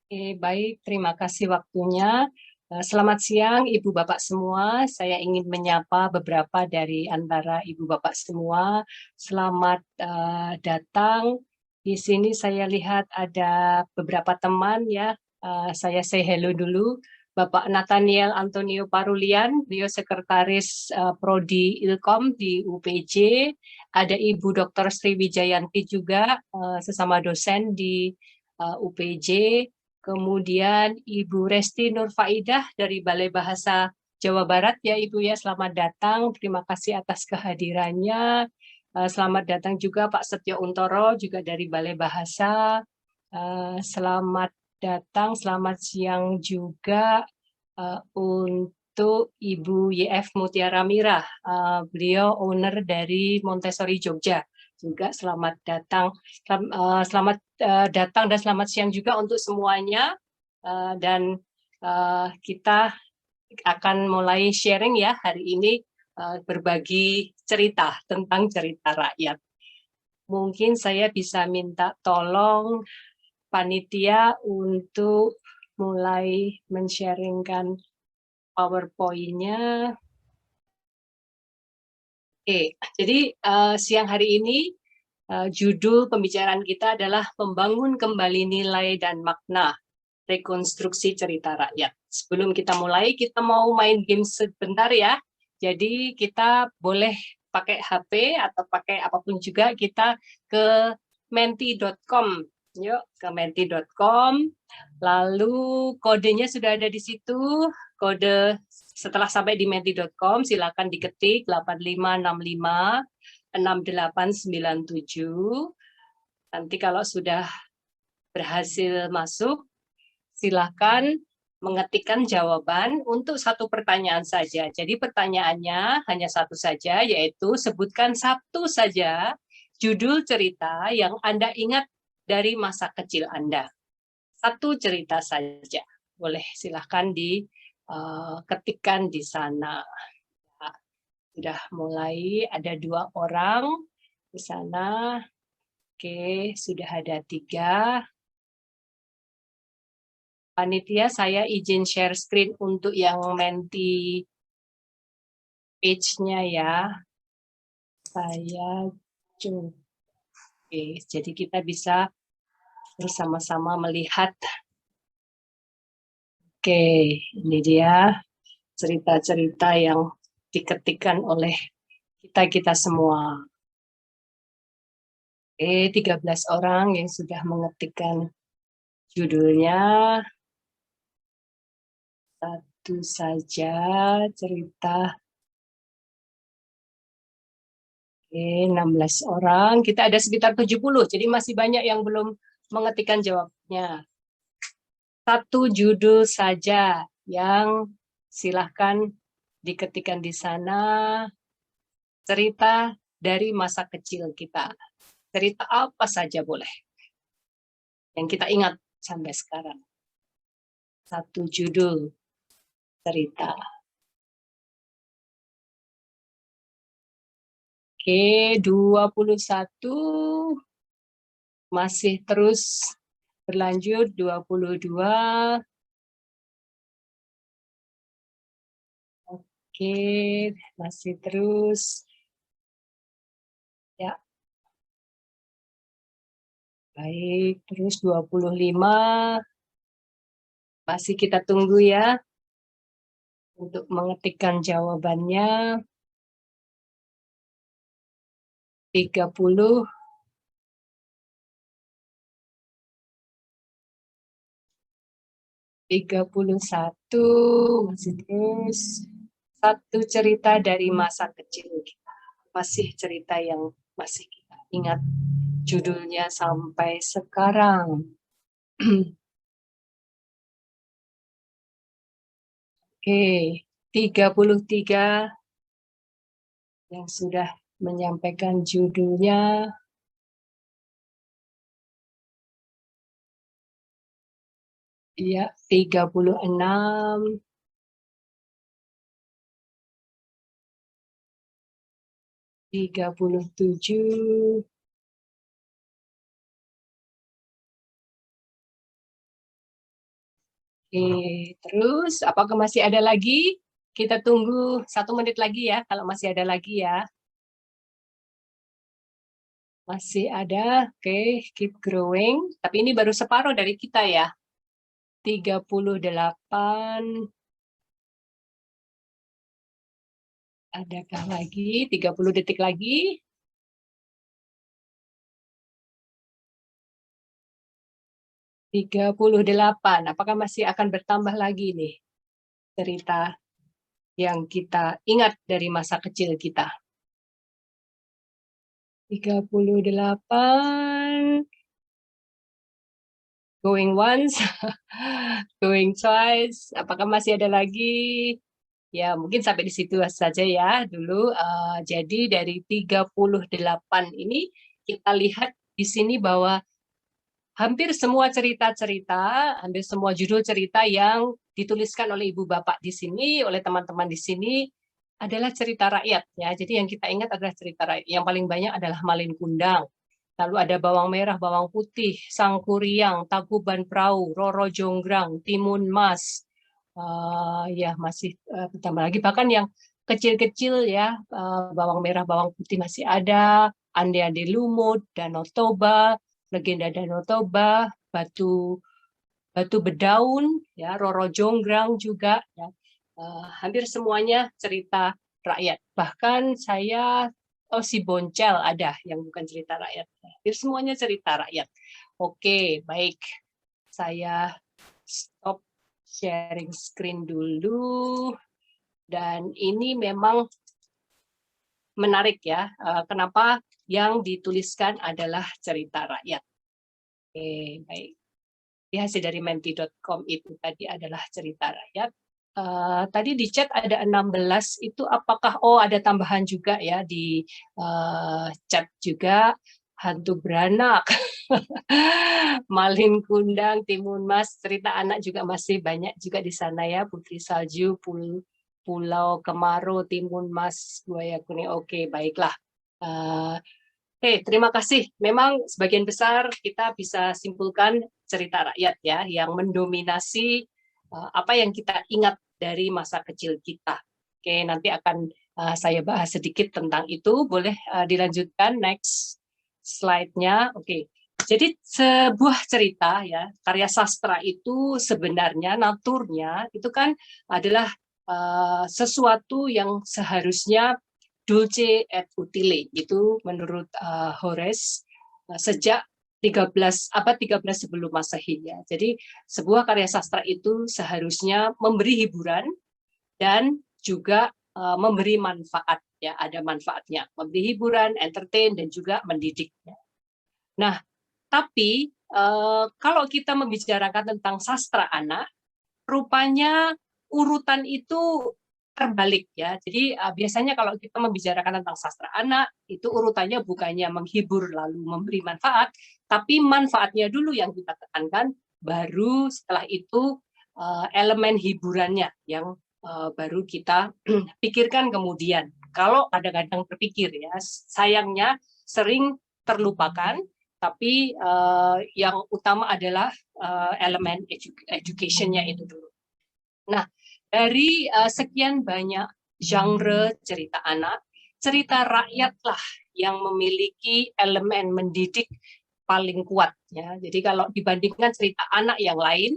Baik, terima kasih waktunya. Selamat siang Ibu Bapak semua. Saya ingin menyapa beberapa dari antara Ibu Bapak semua. Selamat datang. Di sini saya lihat ada beberapa teman ya. Saya say hello dulu. Bapak Nathaniel Antonio Parulian, beliau sekretaris Prodi Ilkom di UPJ. Ada Ibu Dr. Sriwijayanti juga, sesama dosen di UPJ. Kemudian Ibu Resti Nurfaidah dari Balai Bahasa Jawa Barat ya Ibu ya, selamat datang. Terima kasih atas kehadirannya. Selamat datang juga Pak Setyo Untoro juga dari Balai Bahasa. Selamat datang, selamat siang juga untuk Ibu YF Mutiara Mira. Beliau owner dari Montessori Jogja. Juga selamat datang. Selamat datang dan selamat siang juga untuk semuanya. Dan kita akan mulai sharing ya hari ini, berbagi cerita tentang cerita rakyat. Mungkin saya bisa minta tolong panitia untuk mulai men-sharingkan PowerPoint-nya. Oke, jadi siang hari ini judul pembicaraan kita adalah membangun kembali nilai dan makna rekonstruksi cerita rakyat. Sebelum kita mulai, kita mau main game sebentar ya. Jadi kita boleh pakai HP atau pakai apapun juga, kita ke menti.com. Yuk, ke menti.com. Lalu kodenya sudah ada di situ. Kode setelah sampai di menti.com, silakan diketik 8565 6897. Nanti kalau sudah berhasil masuk, silakan mengetikkan jawaban untuk satu pertanyaan saja. Jadi pertanyaannya hanya satu saja, yaitu sebutkan satu saja judul cerita yang Anda ingat dari masa kecil Anda. Satu cerita saja. Boleh silakan diketikkan di sana. Sudah mulai ada 2 orang di sana. Oke, sudah ada 3. Panitia, saya izin share screen untuk yang Menti page-nya ya. Saya coba. Oke, jadi kita bisa bersama-sama melihat. Oke, ini dia cerita-cerita yang diketikkan oleh kita-kita semua. Oke, 13 orang yang sudah mengetikkan judulnya. Satu saja cerita. Oke, 16 orang. Kita ada sekitar 70, jadi masih banyak yang belum mengetikkan jawabnya. Satu judul saja yang silahkan diketikkan di sana. Cerita dari masa kecil kita. Cerita apa saja boleh. Yang kita ingat sampai sekarang. Satu judul cerita. Oke, 21 masih terus berlanjut. 22. Oke, masih terus. Ya. Baik, terus 25. Masih kita tunggu ya untuk mengetikkan jawabannya. 30. 31 masih terus. Satu cerita dari masa kecil kita. Masih cerita yang masih kita ingat judulnya sampai sekarang. Oke, 33 yang sudah menyampaikan judulnya. Iya, 36. 37. Terus apakah masih ada lagi? Kita tunggu 1 menit lagi ya, kalau masih ada lagi ya. Masih ada, oke, keep growing. Tapi ini baru separuh dari kita ya. 38, adakah lagi? 30 detik lagi. 38, apakah masih akan bertambah lagi nih cerita yang kita ingat dari masa kecil kita? 38, going once, going twice, apakah masih ada lagi? Ya, mungkin sampai di situ saja ya dulu. Jadi dari 38 ini kita lihat di sini bahwa hampir semua cerita-cerita, hampir semua judul cerita yang dituliskan oleh ibu bapak di sini, oleh teman-teman di sini adalah cerita rakyat ya. Jadi yang kita ingat adalah cerita rakyat. Yang paling banyak adalah Malin Kundang. Lalu ada Bawang Merah, Bawang Putih, Sang Kuryang, Tangkuban Perahu, Roro Jonggrang, Timun Mas. Ya masih bertambah lagi. Bahkan yang kecil-kecil ya, Bawang Merah, Bawang Putih masih ada, Ande-Ande Lumut, Danau Toba, Legenda Danau Toba, Batu Bedaun, ya, Roro Jonggrang juga. Ya. Hampir semuanya cerita rakyat. Bahkan saya, si Boncel ada yang bukan cerita rakyat. Hampir semuanya cerita rakyat. Oke, baik. Saya stop sharing screen dulu. Dan ini memang menarik ya. Kenapa yang dituliskan adalah cerita rakyat. Oke, baik. Hasil dari menti.com itu tadi adalah cerita rakyat. Tadi di chat ada 16, itu apakah, ada tambahan juga ya di chat juga, hantu beranak, Malin Kundang, Timun Mas, cerita anak juga masih banyak juga di sana ya, Putri Salju, Pulau Kemaro, Timun Mas, Buaya Kuning. Oke, baiklah. Terima kasih. Memang sebagian besar kita bisa simpulkan cerita rakyat ya, yang mendominasi apa yang kita ingat dari masa kecil kita. Oke, nanti akan saya bahas sedikit tentang itu. Boleh dilanjutkan next slide-nya. Oke. Jadi sebuah cerita ya, karya sastra itu sebenarnya naturnya itu kan adalah sesuatu yang seharusnya dulce et utile, itu menurut Horace sejak 13 sebelum Masehi ya. Jadi sebuah karya sastra itu seharusnya memberi hiburan dan juga memberi manfaat ya, ada manfaatnya, memberi hiburan, entertain dan juga mendidik. Nah, tapi kalau kita membicarakan tentang sastra anak, rupanya urutan itu terbalik ya. Jadi biasanya kalau kita membicarakan tentang sastra anak, itu urutannya bukannya menghibur lalu memberi manfaat, tapi manfaatnya dulu yang kita tekankan, baru setelah itu elemen hiburannya yang baru kita pikirkan kemudian. Kalau kadang-kadang terpikir ya, sayangnya sering terlupakan, tapi yang utama adalah elemen education-nya itu dulu. Nah, dari sekian banyak genre cerita anak, cerita rakyatlah yang memiliki elemen mendidik paling kuat ya. Jadi kalau dibandingkan cerita anak yang lain,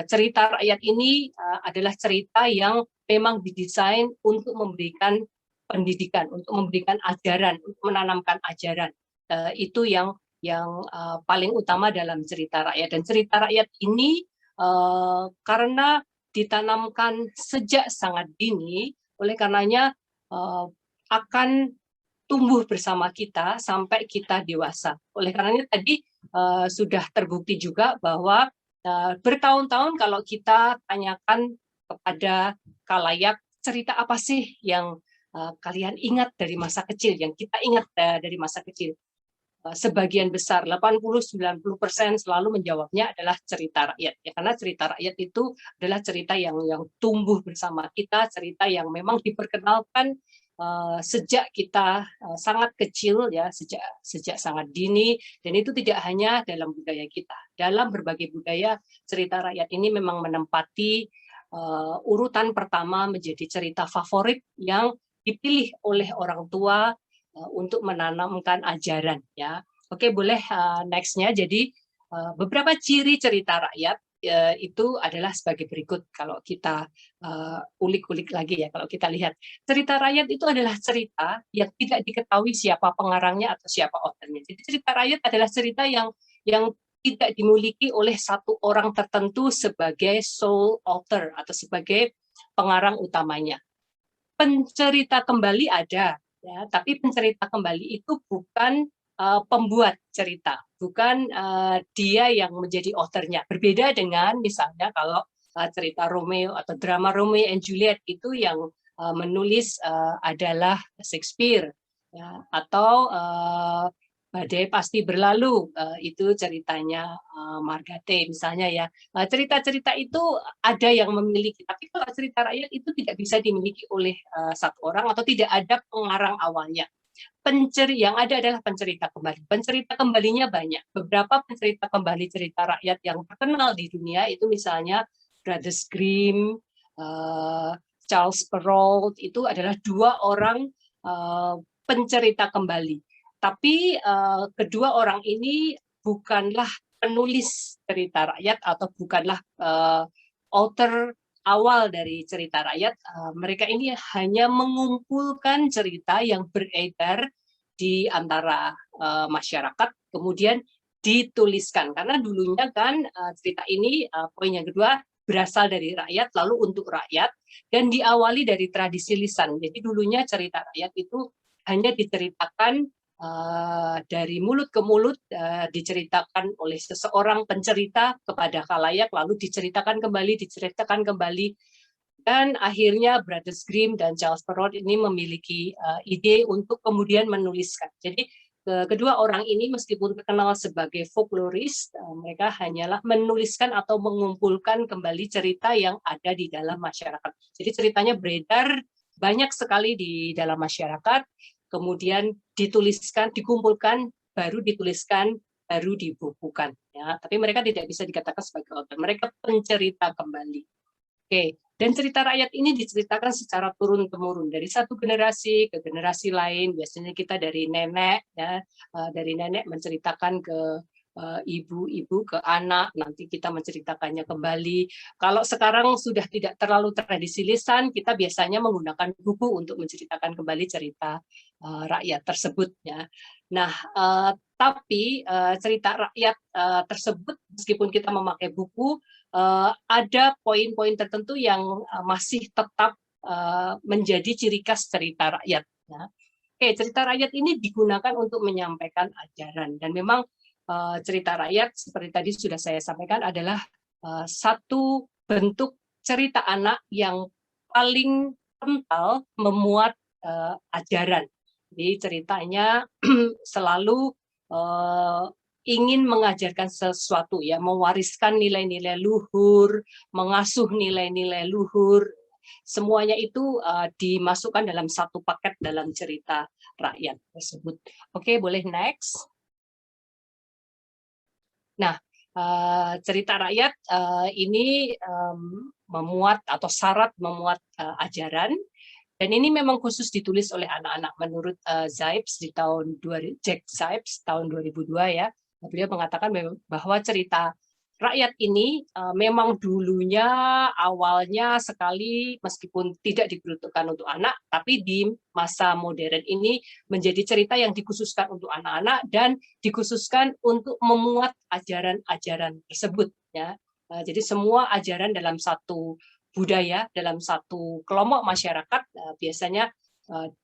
cerita rakyat ini adalah cerita yang memang didesain untuk memberikan pendidikan, untuk memberikan ajaran, untuk menanamkan ajaran. Itu yang paling utama dalam cerita rakyat. Dan cerita rakyat ini karena ditanamkan sejak sangat dini, oleh karenanya akan tumbuh bersama kita sampai kita dewasa. Oleh karenanya tadi sudah terbukti juga bahwa bertahun-tahun kalau kita tanyakan kepada khalayak, cerita apa sih yang kalian ingat dari masa kecil, yang kita ingat dari masa kecil? Sebagian besar 80-90% selalu menjawabnya adalah cerita rakyat ya, karena cerita rakyat itu adalah cerita yang tumbuh bersama kita, cerita yang memang diperkenalkan sejak kita sangat kecil ya, sejak sangat dini, dan itu tidak hanya dalam budaya kita. Dalam berbagai budaya, cerita rakyat ini memang menempati urutan pertama menjadi cerita favorit yang dipilih oleh orang tua untuk menanamkan ajaran ya. Oke, boleh next-nya. Jadi beberapa ciri cerita rakyat itu adalah sebagai berikut kalau kita ulik-ulik lagi ya, kalau kita lihat. Cerita rakyat itu adalah cerita yang tidak diketahui siapa pengarangnya atau siapa authornya. Jadi cerita rakyat adalah cerita yang tidak dimiliki oleh satu orang tertentu sebagai sole author atau sebagai pengarang utamanya. Pencerita kembali ada, ya, tapi pencerita kembali itu bukan pembuat cerita, bukan dia yang menjadi authornya. Berbeda dengan misalnya kalau cerita Romeo atau drama Romeo and Juliet itu yang menulis adalah Shakespeare, ya, atau Badai Pasti Berlalu, itu ceritanya Margate misalnya ya. Cerita-cerita itu ada yang memiliki, tapi kalau cerita rakyat itu tidak bisa dimiliki oleh satu orang atau tidak ada pengarang awalnya. Yang ada adalah pencerita kembali. Pencerita kembalinya banyak. Beberapa pencerita kembali cerita rakyat yang terkenal di dunia itu misalnya Brothers Grimm, Charles Perrault, itu adalah dua orang pencerita kembali. Tapi kedua orang ini bukanlah penulis cerita rakyat atau bukanlah author awal dari cerita rakyat. Mereka ini hanya mengumpulkan cerita yang beredar di antara masyarakat, kemudian dituliskan. Karena dulunya kan cerita ini, poin yang kedua, berasal dari rakyat, lalu untuk rakyat, dan diawali dari tradisi lisan. Jadi dulunya cerita rakyat itu hanya diceritakan dari mulut ke mulut, diceritakan oleh seseorang pencerita kepada khalayak, lalu diceritakan kembali, dan akhirnya Brothers Grimm dan Charles Perrault ini memiliki ide untuk kemudian menuliskan. Jadi kedua orang ini meskipun terkenal sebagai folkloris, mereka hanyalah menuliskan atau mengumpulkan kembali cerita yang ada di dalam masyarakat. Jadi ceritanya beredar banyak sekali di dalam masyarakat, kemudian dituliskan, dikumpulkan, baru dituliskan, baru dibukukan. Ya, tapi mereka tidak bisa dikatakan sebagai author. Mereka pencerita kembali. Oke, dan cerita rakyat ini diceritakan secara turun-temurun dari satu generasi ke generasi lain. Biasanya kita dari nenek, ya, dari nenek menceritakan ke ibu-ibu, ke anak, nanti kita menceritakannya kembali. Kalau sekarang sudah tidak terlalu tradisi lisan, kita biasanya menggunakan buku untuk menceritakan kembali cerita rakyat tersebut. Ya. Nah, tapi cerita rakyat tersebut, meskipun kita memakai buku, ada poin-poin tertentu yang masih tetap menjadi ciri khas cerita rakyat. Ya. Oke, cerita rakyat ini digunakan untuk menyampaikan ajaran, dan memang cerita rakyat seperti tadi sudah saya sampaikan adalah satu bentuk cerita anak yang paling kental memuat ajaran. Jadi ceritanya selalu ingin mengajarkan sesuatu, ya, mewariskan nilai-nilai luhur, mengasuh nilai-nilai luhur. Semuanya itu dimasukkan dalam satu paket dalam cerita rakyat tersebut. Oke, boleh next. Nah, cerita rakyat ini memuat atau syarat memuat ajaran, dan ini memang khusus ditulis oleh anak-anak menurut Zipes di tahun Jack Zipes tahun 2002 ya. Beliau mengatakan bahwa cerita rakyat ini memang dulunya awalnya sekali meskipun tidak diperuntukkan untuk anak, tapi di masa modern ini menjadi cerita yang dikhususkan untuk anak-anak dan dikhususkan untuk memuat ajaran-ajaran tersebut. Ya. Jadi semua ajaran dalam satu budaya, dalam satu kelompok masyarakat biasanya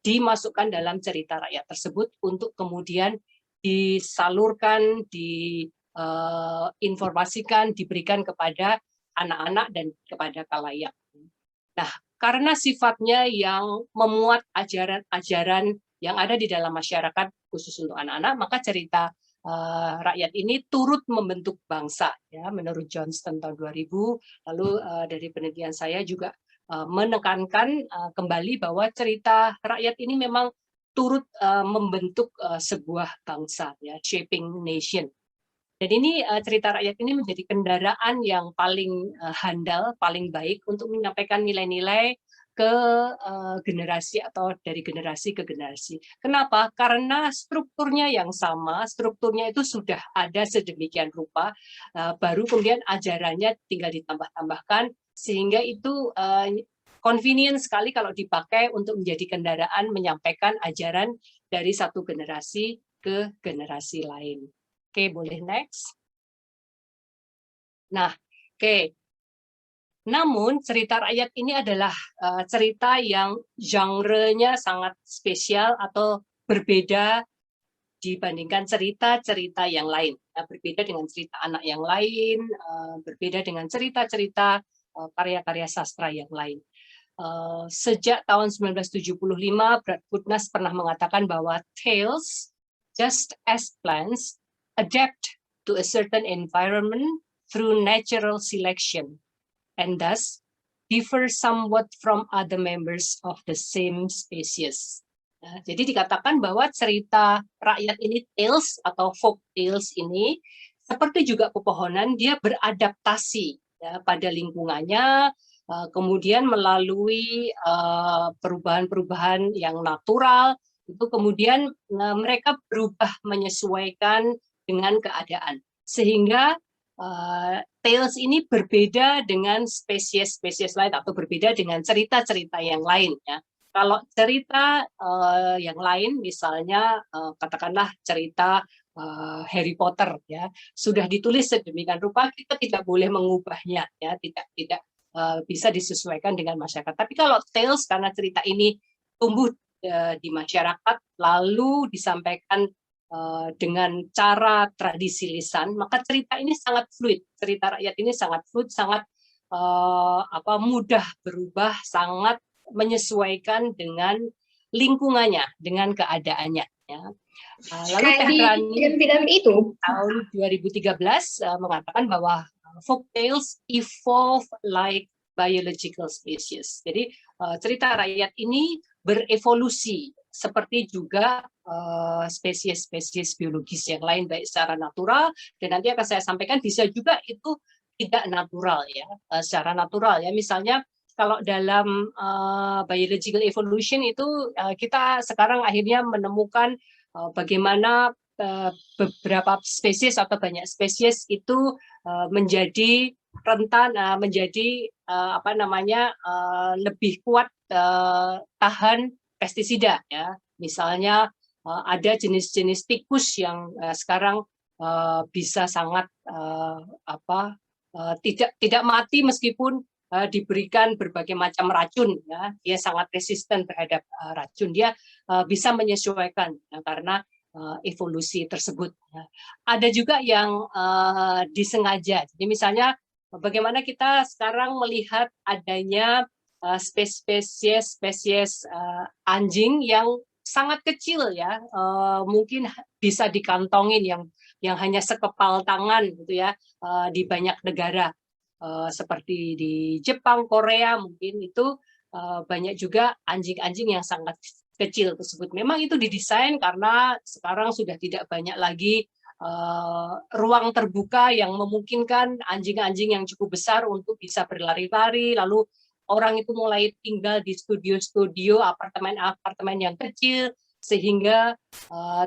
dimasukkan dalam cerita rakyat tersebut untuk kemudian disalurkan, diinformasikan, diberikan kepada anak-anak dan kepada khalayak. Nah, karena sifatnya yang memuat ajaran-ajaran yang ada di dalam masyarakat khusus untuk anak-anak, maka cerita rakyat ini turut membentuk bangsa, ya, menurut Johnston tahun 2000. Lalu dari penelitian saya juga menekankan kembali bahwa cerita rakyat ini memang turut membentuk sebuah bangsa, ya, shaping nation. Dan ini cerita rakyat ini menjadi kendaraan yang paling handal, paling baik untuk menyampaikan nilai-nilai ke generasi atau dari generasi ke generasi. Kenapa? Karena strukturnya yang sama, strukturnya itu sudah ada sedemikian rupa, baru kemudian ajarannya tinggal ditambah-tambahkan, sehingga itu convenient sekali kalau dipakai untuk menjadi kendaraan menyampaikan ajaran dari satu generasi ke generasi lain. Oke, boleh next. Nah, oke. Namun cerita rakyat ini adalah cerita yang genre-nya sangat spesial atau berbeda dibandingkan cerita-cerita yang lain. Berbeda dengan cerita anak yang lain, berbeda dengan cerita-cerita karya-karya sastra yang lain. Sejak tahun 1975, Brad Putnas pernah mengatakan bahwa tales, just as plants, adapt to a certain environment through natural selection, and thus differ somewhat from other members of the same species. Nah, jadi dikatakan bahwa cerita rakyat ini, tales atau folk tales ini, seperti juga pepohonan, dia beradaptasi ya, pada lingkungannya, kemudian melalui perubahan-perubahan yang natural, itu kemudian mereka berubah menyesuaikan dengan keadaan. Sehingga tales ini berbeda dengan spesies-spesies lain atau berbeda dengan cerita-cerita yang lain. Ya. Kalau cerita yang lain, misalnya katakanlah cerita Harry Potter, ya sudah ditulis sedemikian rupa, kita tidak boleh mengubahnya, ya tidak bisa disesuaikan dengan masyarakat. Tapi kalau tales, karena cerita ini tumbuh di masyarakat, lalu disampaikan dengan cara tradisi lisan, maka cerita ini sangat fluid. Cerita rakyat ini sangat fluid, sangat mudah berubah, sangat menyesuaikan dengan lingkungannya, dengan keadaannya. Ya. Lalu Tehrani itu tahun 2013 mengatakan bahwa folk tales evolve like biological species. Jadi cerita rakyat ini berevolusi seperti juga spesies-spesies biologis yang lain, baik secara natural, dan nanti akan saya sampaikan bisa juga itu tidak natural, ya, secara natural, ya. Misalnya kalau dalam biological evolution itu kita sekarang akhirnya menemukan bagaimana beberapa spesies atau banyak spesies itu menjadi rentan, menjadi lebih kuat tahan pestisida, ya. Misalnya ada jenis-jenis tikus yang sekarang bisa sangat tidak mati meskipun diberikan berbagai macam racun, ya. Dia sangat resisten terhadap racun. Dia bisa menyesuaikan, ya, karena evolusi tersebut. Ya. Ada juga yang disengaja. Jadi misalnya bagaimana kita sekarang melihat adanya spesies anjing yang sangat kecil, ya, mungkin bisa dikantongin, yang hanya sekepal tangan gitu, ya, di banyak negara seperti di Jepang, Korea, mungkin itu banyak juga anjing-anjing yang sangat kecil tersebut. Memang itu didesain karena sekarang sudah tidak banyak lagi ruang terbuka yang memungkinkan anjing-anjing yang cukup besar untuk bisa berlari-lari, lalu orang itu mulai tinggal di studio-studio, apartemen-apartemen yang kecil, sehingga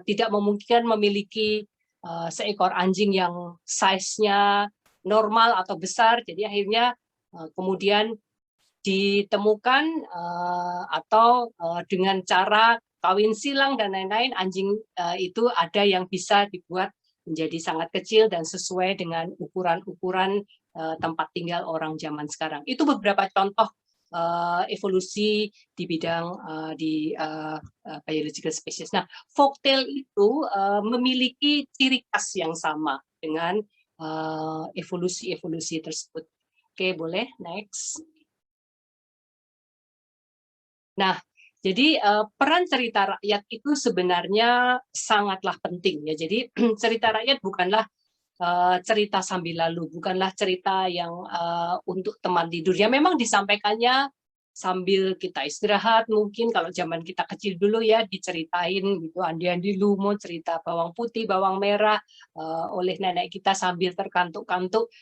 tidak memungkinkan memiliki seekor anjing yang size-nya normal atau besar. Jadi akhirnya kemudian ditemukan atau dengan cara kawin silang dan lain-lain, anjing itu ada yang bisa dibuat menjadi sangat kecil dan sesuai dengan ukuran-ukuran tempat tinggal orang zaman sekarang. Itu beberapa contoh evolusi di bidang biological species. Nah, folktale itu memiliki ciri khas yang sama dengan evolusi-evolusi tersebut. Oke, boleh next. Nah, jadi peran cerita rakyat itu sebenarnya sangatlah penting, ya. Jadi cerita rakyat bukanlah cerita sambil lalu, bukanlah cerita yang untuk teman tidur. Ya memang disampaikannya sambil kita istirahat, mungkin kalau zaman kita kecil dulu ya diceritain gitu, Andi-Andi Lumo cerita bawang putih, bawang merah oleh nenek kita sambil terkantuk-kantuk,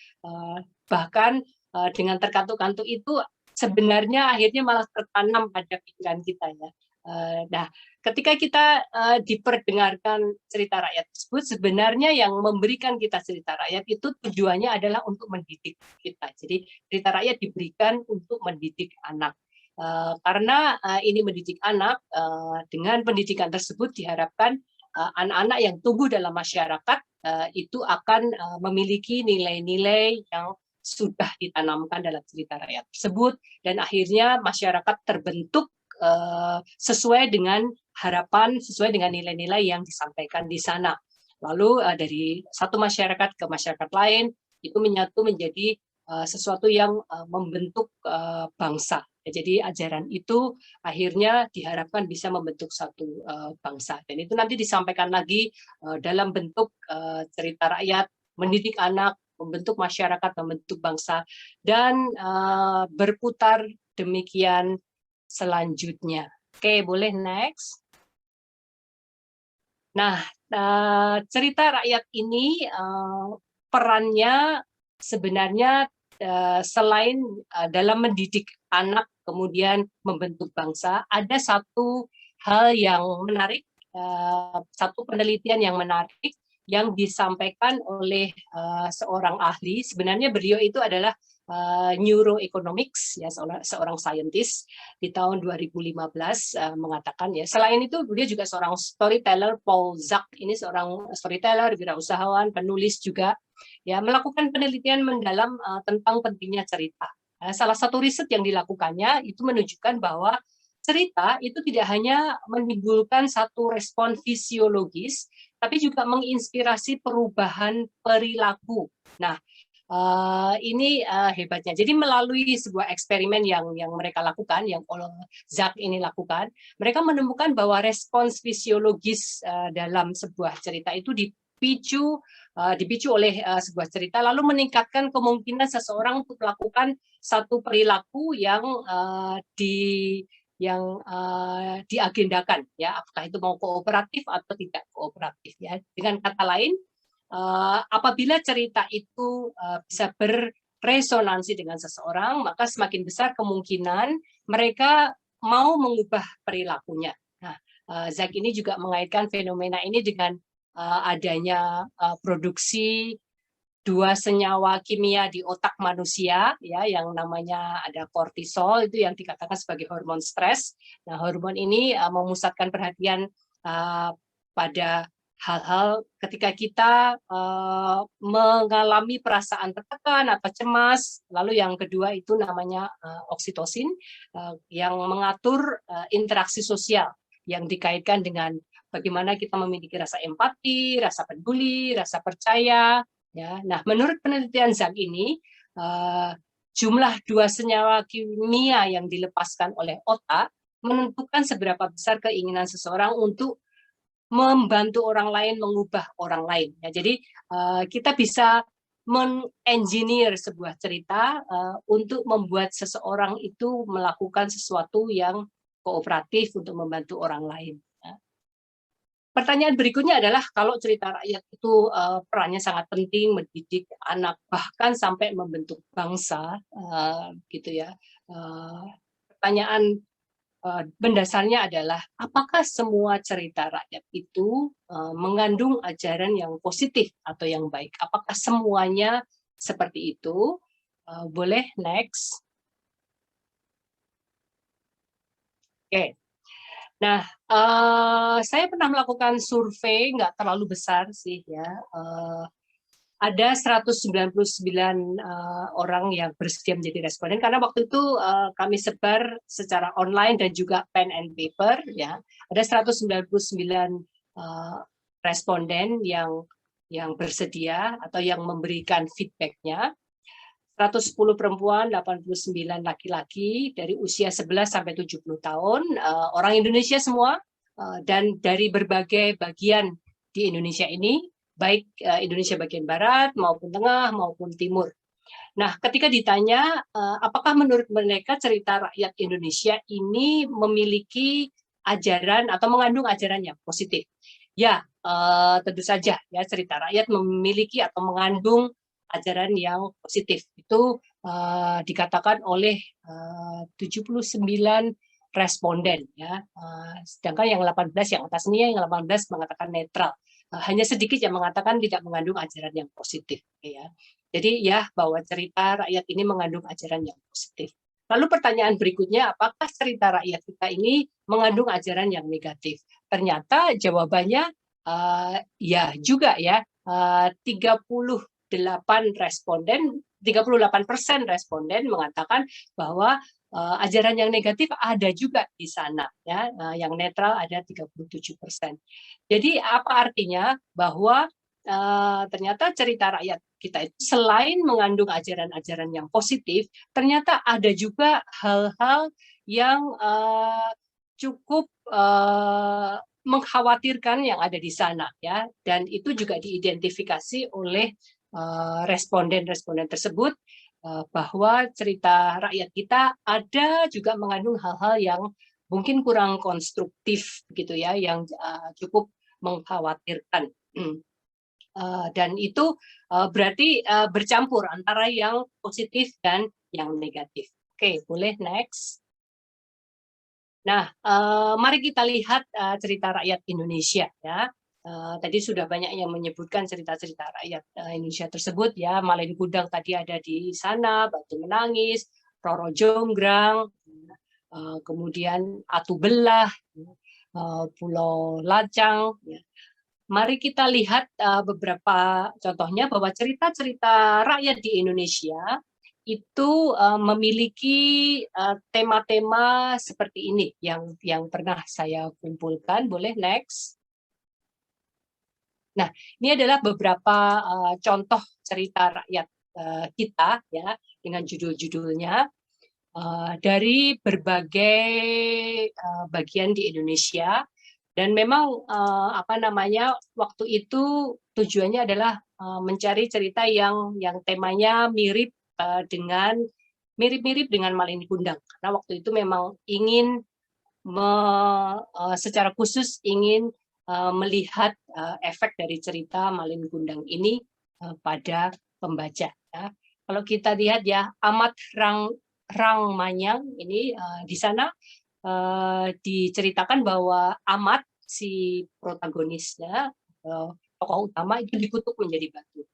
bahkan dengan terkantuk-kantuk itu sebenarnya akhirnya malah tertanam pada pikiran kita ya. Nah, ketika kita diperdengarkan cerita rakyat tersebut, sebenarnya yang memberikan kita cerita rakyat itu tujuannya adalah untuk mendidik kita. Jadi cerita rakyat diberikan untuk mendidik anak. Karena ini mendidik anak, dengan pendidikan tersebut diharapkan anak-anak yang tumbuh dalam masyarakat itu akan memiliki nilai-nilai yang sudah ditanamkan dalam cerita rakyat tersebut, dan akhirnya masyarakat terbentuk sesuai dengan harapan, sesuai dengan nilai-nilai yang disampaikan di sana. Lalu dari satu masyarakat ke masyarakat lain itu menyatu menjadi sesuatu yang membentuk bangsa. Jadi ajaran itu akhirnya diharapkan bisa membentuk satu bangsa. Dan itu nanti disampaikan lagi dalam bentuk cerita rakyat, mendidik anak, membentuk masyarakat, membentuk bangsa, dan berputar demikian selanjutnya. Oke, boleh next. Nah, cerita rakyat ini perannya sebenarnya selain dalam mendidik anak, kemudian membentuk bangsa, ada satu hal yang menarik, satu penelitian yang menarik yang disampaikan oleh seorang ahli. Sebenarnya beliau itu adalah neuroeconomics, ya, seorang saintis di tahun 2015 mengatakan ya. Selain itu dia juga seorang storyteller. Paul Zak ini seorang storyteller, wirausahawan, penulis juga, ya, melakukan penelitian mendalam tentang pentingnya cerita. Salah satu riset yang dilakukannya itu menunjukkan bahwa cerita itu tidak hanya menimbulkan satu respon fisiologis, tapi juga menginspirasi perubahan perilaku. Nah, ini hebatnya. Jadi melalui sebuah eksperimen yang mereka lakukan, yang Zak ini lakukan, mereka menemukan bahwa respons fisiologis dalam sebuah cerita itu dipicu oleh sebuah cerita, lalu meningkatkan kemungkinan seseorang untuk melakukan satu perilaku yang diagendakan, ya, apakah itu mau kooperatif atau tidak kooperatif, ya. Dengan kata lain, apabila cerita itu bisa berresonansi dengan seseorang, maka semakin besar kemungkinan mereka mau mengubah perilakunya. Nah, Zak ini juga mengaitkan fenomena ini dengan adanya produksi dua senyawa kimia di otak manusia, ya, yang namanya ada kortisol, itu yang dikatakan sebagai hormon stres. Nah, hormon ini memusatkan perhatian pada hal-hal ketika kita mengalami perasaan tertekan atau cemas. Lalu yang kedua itu namanya oksitosin, yang mengatur interaksi sosial yang dikaitkan dengan bagaimana kita memiliki rasa empati, rasa peduli, rasa percaya. Ya, nah, menurut penelitian Zak ini, jumlah dua senyawa kimia yang dilepaskan oleh otak menentukan seberapa besar keinginan seseorang untuk membantu orang lain, mengubah orang lain. Ya, jadi kita bisa mengengineer sebuah cerita untuk membuat seseorang itu melakukan sesuatu yang kooperatif untuk membantu orang lain. Pertanyaan berikutnya adalah kalau cerita rakyat itu perannya sangat penting mendidik anak bahkan sampai membentuk bangsa, gitu ya. Pertanyaan mendasarnya adalah apakah semua cerita rakyat itu mengandung ajaran yang positif atau yang baik? Apakah semuanya seperti itu? Boleh next. Oke. Nah, saya pernah melakukan survei, nggak terlalu besar sih ya. Ada 199 orang yang bersedia menjadi responden, karena waktu itu kami sebar secara online dan juga pen and paper, ya. Ada 199 responden yang bersedia atau yang memberikan feedback-nya. 110 perempuan, 89 laki-laki dari usia 11 sampai 70 tahun, orang Indonesia semua, dan dari berbagai bagian di Indonesia ini, baik Indonesia bagian barat maupun tengah maupun timur. Nah, ketika ditanya apakah menurut mereka cerita rakyat Indonesia ini memiliki ajaran atau mengandung ajaran yang positif? Ya, tentu saja ya cerita rakyat memiliki atau mengandung ajaran yang positif. Itu dikatakan oleh 79 responden ya. Sedangkan yang 18 yang atas ini yang 18 mengatakan netral. Hanya sedikit yang mengatakan tidak mengandung ajaran yang positif ya. Jadi ya bahwa cerita rakyat ini mengandung ajaran yang positif. Lalu pertanyaan berikutnya, apakah cerita rakyat kita ini mengandung ajaran yang negatif? Ternyata jawabannya ya juga ya. 38 responden, 38% responden mengatakan bahwa ajaran yang negatif ada juga di sana ya. Yang netral ada 37%. Jadi apa artinya? Bahwa ternyata cerita rakyat kita itu selain mengandung ajaran-ajaran yang positif, ternyata ada juga hal-hal yang cukup mengkhawatirkan yang ada di sana ya, dan itu juga diidentifikasi oleh responden-responden tersebut bahwa cerita rakyat kita ada juga mengandung hal-hal yang mungkin kurang konstruktif gitu ya, yang cukup mengkhawatirkan. Dan itu berarti bercampur antara yang positif dan yang negatif. Oke, boleh next. Nah, mari kita lihat cerita rakyat Indonesia ya. Tadi sudah banyak yang menyebutkan cerita-cerita rakyat Indonesia tersebut ya. Malin Kundang tadi ada di sana, Batu Menangis, Roro Jonggrang, kemudian Atu Belah, Pulau Lacang. Ya. Mari kita lihat beberapa contohnya bahwa cerita-cerita rakyat di Indonesia itu memiliki tema-tema seperti ini yang pernah saya kumpulkan. Boleh next. Nah, ini adalah beberapa contoh cerita rakyat kita ya dengan judul-judulnya dari berbagai bagian di Indonesia. Dan memang apa namanya waktu itu tujuannya adalah mencari cerita yang temanya mirip dengan mirip-mirip dengan Malin Kundang, karena waktu itu memang ingin secara khusus ingin melihat efek dari cerita Malin Kundang ini pada pembaca. Ya. Kalau kita lihat ya Amat Rangmanyang ini di sana diceritakan bahwa Amat si protagonisnya tokoh utama itu dikutuk menjadi batu.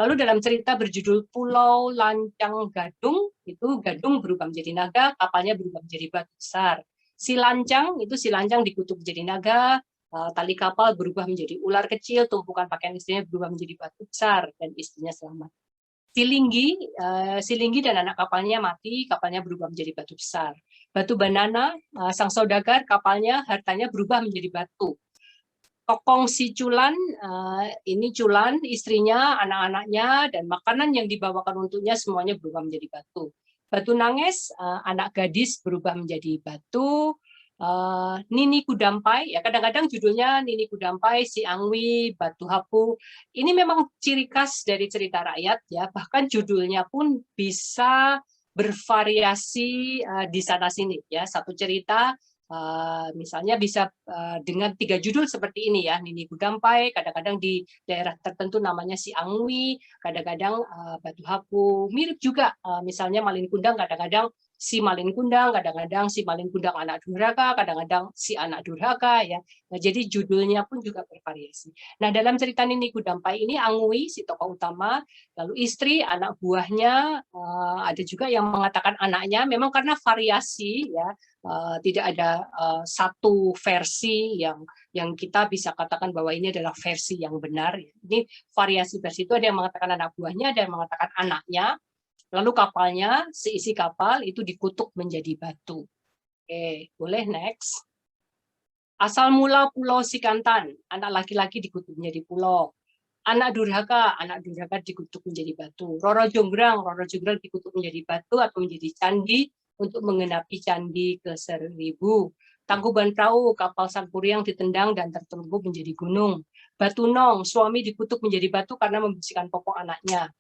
Lalu dalam cerita berjudul Pulau Lancang Gadung itu Gadung berubah menjadi naga, kapalnya berubah menjadi batu besar. Si Lancang dikutuk menjadi naga, tali kapal berubah menjadi ular kecil, tumpukan pakaian istrinya berubah menjadi batu besar dan istrinya selamat. Silinggi dan anak kapalnya mati, kapalnya berubah menjadi batu besar. Batu Banana, sang saudagar, kapalnya, hartanya berubah menjadi batu. Tokong si Culan, ini Culan, istrinya, anak-anaknya, dan makanan yang dibawakan untuknya semuanya berubah menjadi batu. Batu Nanges, anak gadis berubah menjadi batu. Nini Kudampai, ya kadang-kadang judulnya Nini Kudampai, Si Angwi, Batu Hapu. Ini memang ciri khas dari cerita rakyat ya, bahkan judulnya pun bisa bervariasi di sana sini ya. Satu cerita misalnya bisa dengan 3 judul seperti ini ya, Nini Kudampai, kadang-kadang di daerah tertentu namanya Si Angwi, kadang-kadang Batu Hapu, mirip juga misalnya Malin Kundang, kadang-kadang si Malin Kundang, kadang-kadang si Malin Kundang anak durhaka, kadang-kadang si anak durhaka ya. Nah, jadi judulnya pun juga bervariasi. Nah, dalam cerita Nini Kudampai ini Angui si tokoh utama, lalu istri, anak buahnya, ada juga yang mengatakan anaknya, memang karena variasi ya, tidak ada satu versi yang kita bisa katakan bahwa ini adalah versi yang benar. Ini variasi versi itu ada yang mengatakan anak buahnya, ada yang mengatakan anaknya. Lalu kapalnya, seisi kapal itu dikutuk menjadi batu. Oke, boleh next. Asal mula Pulau Sikantan, anak laki-laki dikutuk menjadi pulau. Anak durhaka dikutuk menjadi batu. Roro Jonggrang dikutuk menjadi batu atau menjadi candi untuk mengenapi candi ke-1000. Tangkuban Perahu, kapal Sangkuriang ditendang dan tertelungkup menjadi gunung. Batu Nong, suami dikutuk menjadi batu karena membersihkan popok anaknya.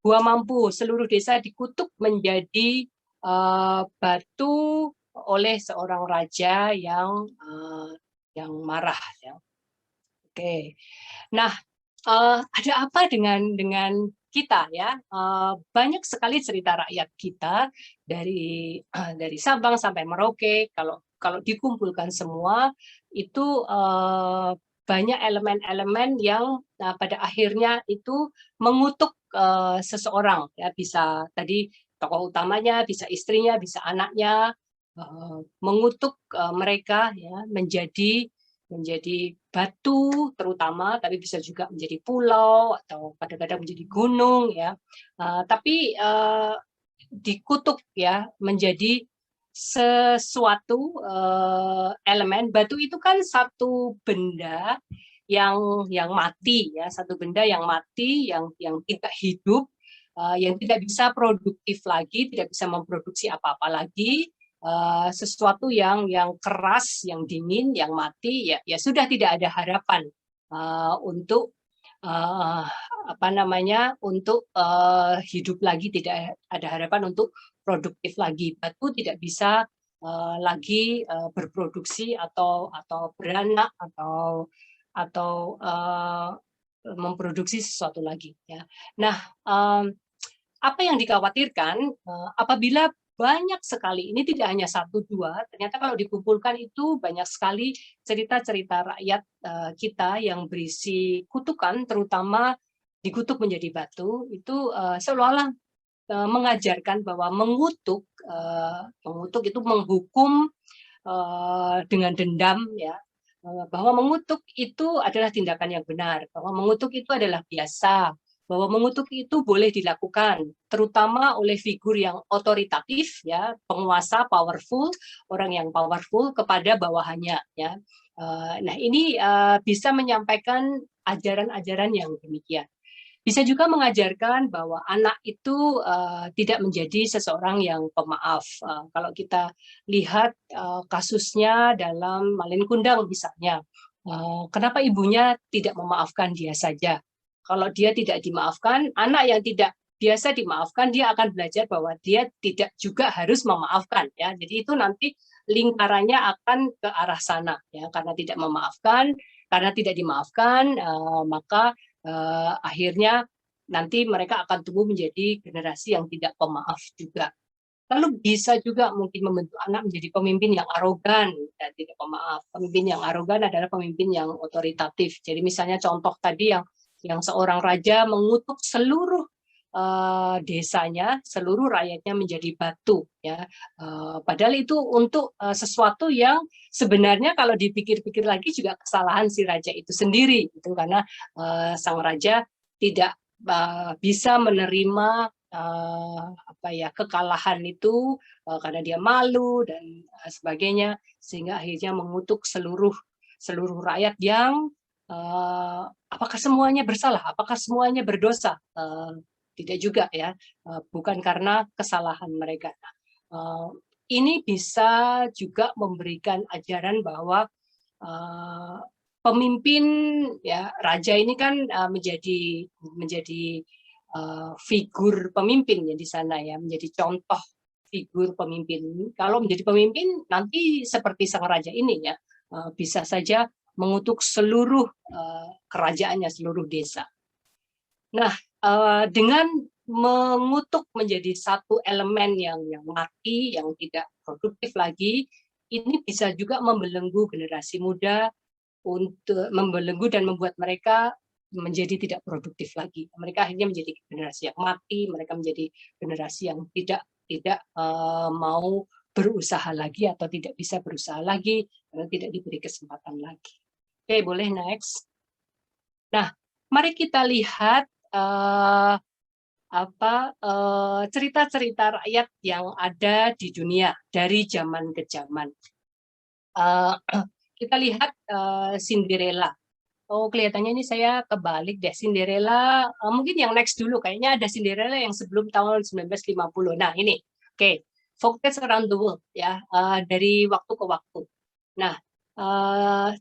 Gua mampu, seluruh desa dikutuk menjadi batu oleh seorang raja yang marah. Ya. Oke. Nah, ada apa dengan kita ya? Banyak sekali cerita rakyat kita dari Sabang sampai Merauke. Kalau dikumpulkan semua itu banyak elemen-elemen yang pada akhirnya itu mengutuk seseorang ya, bisa tadi tokoh utamanya, bisa istrinya, bisa anaknya, mengutuk mereka ya menjadi batu terutama, tapi bisa juga menjadi pulau atau kadang-kadang menjadi gunung ya. Tapi dikutuk ya menjadi sesuatu elemen. Batu itu kan satu benda yang mati ya, satu benda yang mati, yang tidak hidup, yang tidak bisa produktif lagi, tidak bisa memproduksi apa-apa lagi. Sesuatu yang keras, yang dingin, yang mati, ya sudah tidak ada harapan untuk untuk hidup lagi, tidak ada harapan untuk produktif lagi. Batu tidak bisa lagi berproduksi atau beranak atau memproduksi sesuatu lagi. Ya. Nah, apa yang dikhawatirkan apabila banyak sekali, ini tidak hanya satu dua, ternyata kalau dikumpulkan itu banyak sekali cerita-cerita rakyat kita yang berisi kutukan, terutama dikutuk menjadi batu, itu seolah-olah mengajarkan bahwa mengutuk itu menghukum dengan dendam, ya, bahwa mengutuk itu adalah tindakan yang benar, bahwa mengutuk itu adalah biasa, bahwa mengutuk itu boleh dilakukan, terutama oleh figur yang otoritatif, ya, penguasa, powerful, orang yang powerful kepada bawahannya, ya. Nah, ini bisa menyampaikan ajaran-ajaran yang demikian. Bisa juga mengajarkan bahwa anak itu tidak menjadi seseorang yang pemaaf. Kalau kita lihat kasusnya dalam Malin Kundang misalnya, kenapa ibunya tidak memaafkan dia saja? Kalau dia tidak dimaafkan, anak yang tidak biasa dimaafkan, dia akan belajar bahwa dia tidak juga harus memaafkan. Ya, jadi itu nanti lingkarannya akan ke arah sana. Ya, karena tidak memaafkan, karena tidak dimaafkan, maka akhirnya nanti mereka akan tumbuh menjadi generasi yang tidak pemaaf juga. Lalu bisa juga mungkin membentuk anak menjadi pemimpin yang arogan dan tidak pemaaf. Pemimpin yang arogan adalah pemimpin yang otoritatif. Jadi misalnya contoh tadi yang seorang raja mengutuk seluruh desanya, seluruh rakyatnya menjadi batu, ya. Padahal itu untuk sesuatu yang sebenarnya kalau dipikir-pikir lagi juga kesalahan si raja itu sendiri, gitu, karena sang raja tidak bisa menerima kekalahan itu karena dia malu dan sebagainya, sehingga akhirnya mengutuk seluruh rakyat yang apakah semuanya bersalah, apakah semuanya berdosa. Tidak juga, ya, bukan karena kesalahan mereka. Ini bisa juga memberikan ajaran bahwa pemimpin, ya, raja ini kan menjadi figur pemimpin ya di sana, ya, menjadi contoh figur pemimpin. Kalau menjadi pemimpin nanti seperti sang raja ini, ya, bisa saja mengutuk seluruh kerajaannya, seluruh desa. Nah, dengan mengutuk menjadi satu elemen yang mati, yang tidak produktif lagi, ini bisa juga membelenggu generasi muda, untuk membelenggu dan membuat mereka menjadi tidak produktif lagi. Mereka akhirnya menjadi generasi yang mati, mereka menjadi generasi yang tidak mau berusaha lagi atau tidak bisa berusaha lagi karena tidak diberi kesempatan lagi. Oke, boleh next. Nah, mari kita lihat cerita-cerita rakyat yang ada di dunia dari zaman ke zaman. Kita lihat Cinderella. Oh, kelihatannya ini saya kebalik deh. Cinderella, mungkin yang next dulu. Kayaknya ada Cinderella yang sebelum tahun 1950. Nah, ini. Oke. Folk Tales Around the World, ya, dari waktu ke waktu. Nah,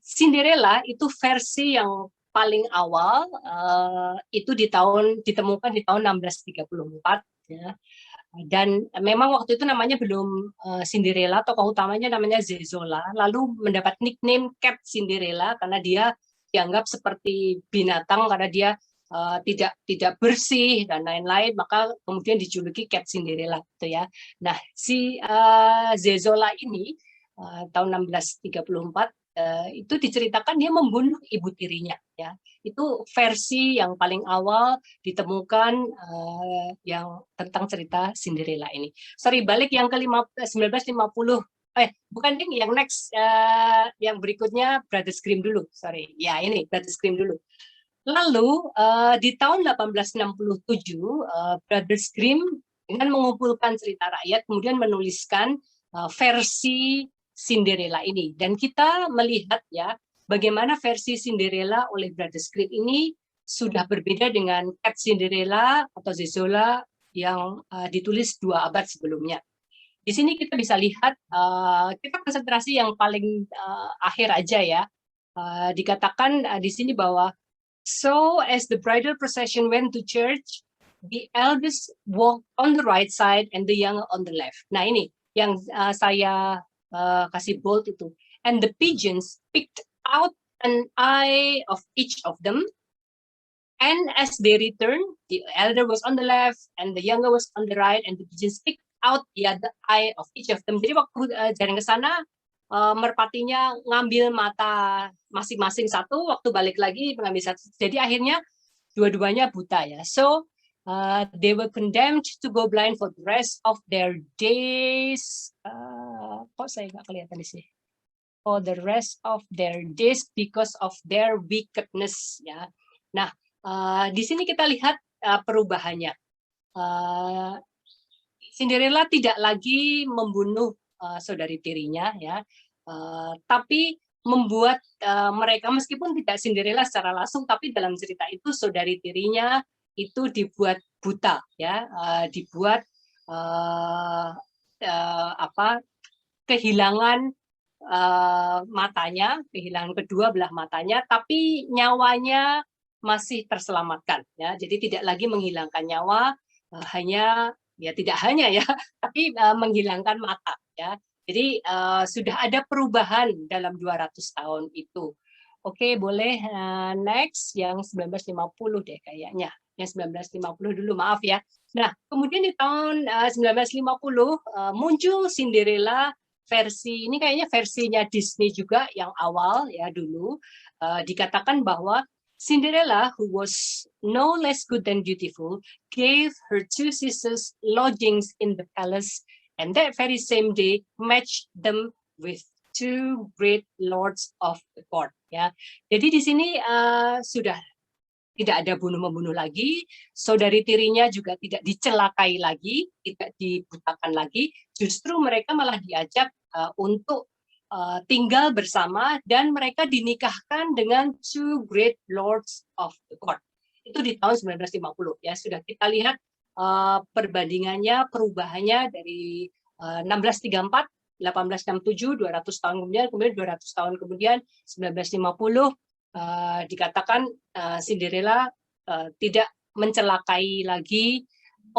Cinderella itu versi yang paling awal itu ditemukan di tahun 1634 ya. Dan memang waktu itu namanya belum Cinderella, tokoh utamanya namanya Zezola, lalu mendapat nickname Cat Cinderella karena dia dianggap seperti binatang karena dia tidak bersih dan lain-lain, maka kemudian dijuluki Cat Cinderella gitu ya. Nah, si Zezola ini tahun 1634 itu diceritakan dia membunuh ibu tirinya ya. Itu versi yang paling awal ditemukan yang tentang cerita Cinderella ini. Sorry, balik yang ke 1950. Bukan ding, yang next, yang berikutnya Brothers Grimm dulu. Sorry, ya ini Brothers Grimm dulu. Lalu di tahun 1867 Brothers Grimm dengan mengumpulkan cerita rakyat kemudian menuliskan versi Cinderella ini, dan kita melihat ya bagaimana versi Cinderella oleh Brothers Grimm ini sudah berbeda dengan Cat Cinderella atau Zezola yang ditulis 2 abad sebelumnya. Di sini kita bisa lihat, kita konsentrasi yang paling akhir aja ya. Dikatakan di sini bahwa so as the bridal procession went to church, the eldest walked on the right side and the younger on the left. Nah ini yang saya kasih bold itu. And the pigeons picked out an eye of each of them. And as they returned, the elder was on the left and the younger was on the right, and the pigeons picked out the other eye of each of them. Jadi waktu jalan ke sana, merpatinya ngambil mata masing-masing satu, waktu balik lagi mengambil satu. Jadi akhirnya dua-duanya buta ya. So they were condemned to go blind for the rest of their days. Kok saya nggak kelihatan di sini? For the rest of their days because of their wickedness ya. Nah, di sini kita lihat perubahannya. Cinderella tidak lagi membunuh saudari tirinya ya, tapi membuat mereka, meskipun tidak Cinderella secara langsung, tapi dalam cerita itu saudari tirinya itu dibuat buta ya, dibuat kehilangan matanya, kehilangan kedua belah matanya, tapi nyawanya masih terselamatkan ya. Jadi tidak lagi menghilangkan nyawa, hanya ya tidak hanya ya, tapi menghilangkan mata ya. Jadi sudah ada perubahan dalam 200 tahun itu. Oke, boleh next yang 1950 deh kayaknya. Yang 1950 dulu, maaf ya. Nah, kemudian di tahun 1950 muncul Cinderella versi, ini kayaknya versinya Disney juga yang awal ya dulu. Dikatakan bahwa Cinderella, who was no less good than beautiful, gave her 2 sisters lodgings in the palace, and that very same day matched them with 2 great lords of the court. Ya, jadi di sini sudah tidak ada bunuh-membunuh lagi, saudari tirinya juga tidak dicelakai lagi, tidak dibutakan lagi, justru mereka malah diajak untuk tinggal bersama, dan mereka dinikahkan dengan 2 great lords of the court. Itu di tahun 1950 ya, sudah kita lihat perbandingannya, perubahannya dari 1634, 1867, 200 tahun kemudian 200 tahun kemudian 1950, dikatakan Cinderella tidak mencelakai lagi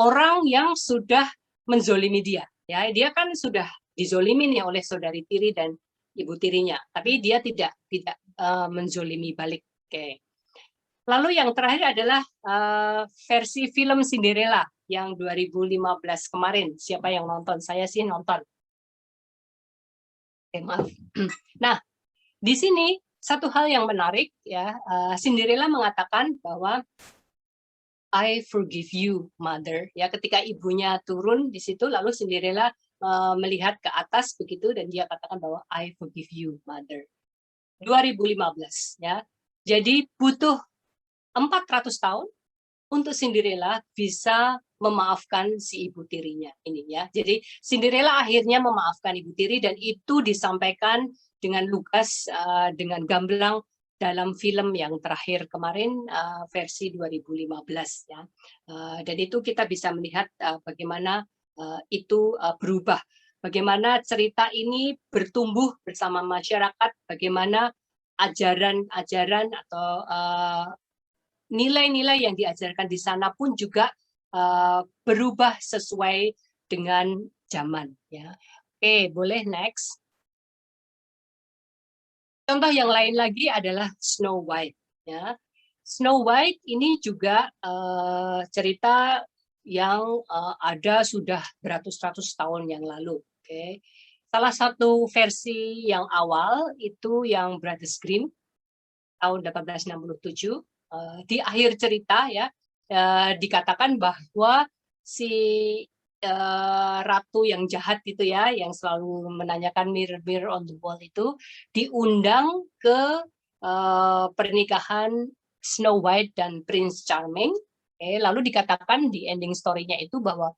orang yang sudah menzolimi dia. Ya, dia kan sudah dizolimi nih oleh saudari tiri dan ibu tirinya, tapi dia tidak menzolimi balik. Oke. Lalu yang terakhir adalah versi film Cinderella yang 2015 kemarin. Siapa yang nonton? Saya sih nonton. Oke, maaf. Nah, di sini satu hal yang menarik ya, Cinderella mengatakan bahwa I forgive you, mother. Ya, ketika ibunya turun di situ, lalu Cinderella melihat ke atas begitu, dan dia katakan bahwa I forgive you, mother. 2015 ya. Jadi butuh 400 tahun untuk Cinderella bisa memaafkan si ibu tirinya ini ya. Jadi Cinderella akhirnya memaafkan ibu tiri, dan itu disampaikan dengan lugas, dengan gamblang dalam film yang terakhir kemarin, versi 2015 ya. Dan itu kita bisa melihat bagaimana itu berubah, bagaimana cerita ini bertumbuh bersama masyarakat, bagaimana ajaran-ajaran atau nilai-nilai yang diajarkan di sana pun juga berubah sesuai dengan zaman. Ya. Oke, boleh next. Contoh yang lain lagi adalah Snow White. Ya. Snow White ini juga cerita yang ada sudah beratus-ratus tahun yang lalu. Oke. Salah satu versi yang awal itu yang Brothers Grimm tahun 1867. Di akhir cerita ya dikatakan bahwa si ratu yang jahat itu ya, yang selalu menanyakan mirror mirror on the wall itu diundang ke pernikahan Snow White dan Prince Charming. Lalu dikatakan di ending story-nya itu bahwa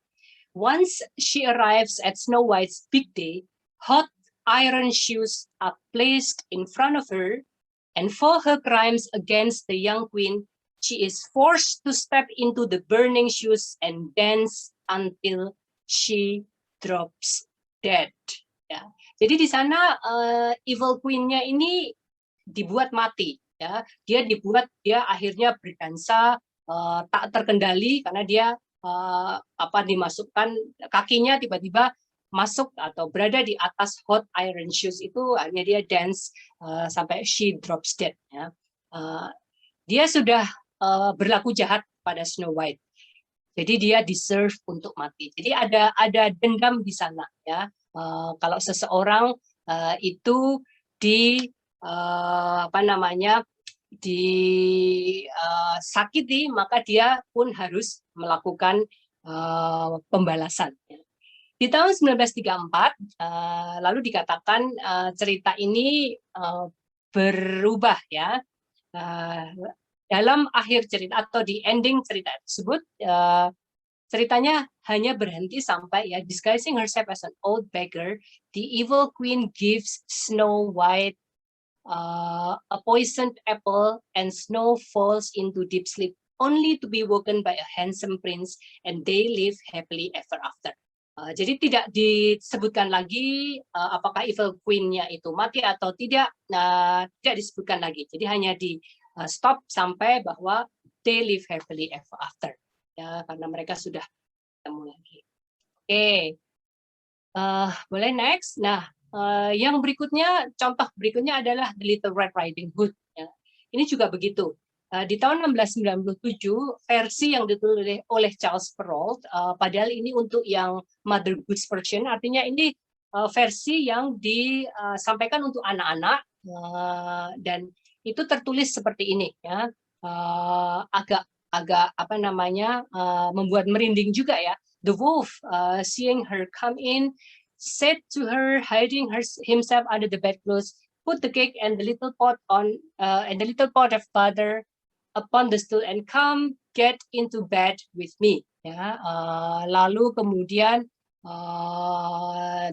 once she arrives at Snow White's big day, hot iron shoes are placed in front of her, and for her crimes against the young queen, she is forced to step into the burning shoes and dance until she drops dead. Ya. Jadi di sana evil queen-nya ini dibuat mati. Ya. Dia akhirnya berdansa tak terkendali karena dia dimasukkan kakinya tiba-tiba masuk atau berada di atas hot iron shoes itu, hanya dia dance sampai she drops dead. Ya. Dia sudah berlaku jahat pada Snow White, jadi dia deserve untuk mati. Jadi ada dendam di sana. Ya. Kalau seseorang itu disakiti, maka dia pun harus melakukan pembalasan. Di tahun 1934 lalu dikatakan cerita ini berubah ya. Dalam akhir cerita atau di ending cerita tersebut ceritanya hanya berhenti sampai ya, disguising herself as an old beggar, the evil queen gives Snow White a poisoned apple, and Snow falls into deep sleep, only to be woken by a handsome prince, and they live happily ever after. Jadi tidak disebutkan lagi apakah evil queen-nya itu mati atau tidak, tidak disebutkan lagi. Jadi hanya di stop sampai bahwa they live happily ever after. Ya, karena mereka sudah ketemu lagi. Oke, boleh next. Nah, yang berikutnya, contoh berikutnya adalah The Little Red Riding Hood. Ya. Ini juga begitu. Di tahun 1697, versi yang ditulis oleh Charles Perrault, padahal ini untuk yang Mother Goose version, artinya ini versi yang disampaikan untuk anak-anak, dan itu tertulis seperti ini, ya, agak membuat merinding juga ya. The wolf, seeing her come in, said to her, hiding himself under the bedclothes, put the cake and the little pot of butter upon the stool and come get into bed with me. Ya, lalu kemudian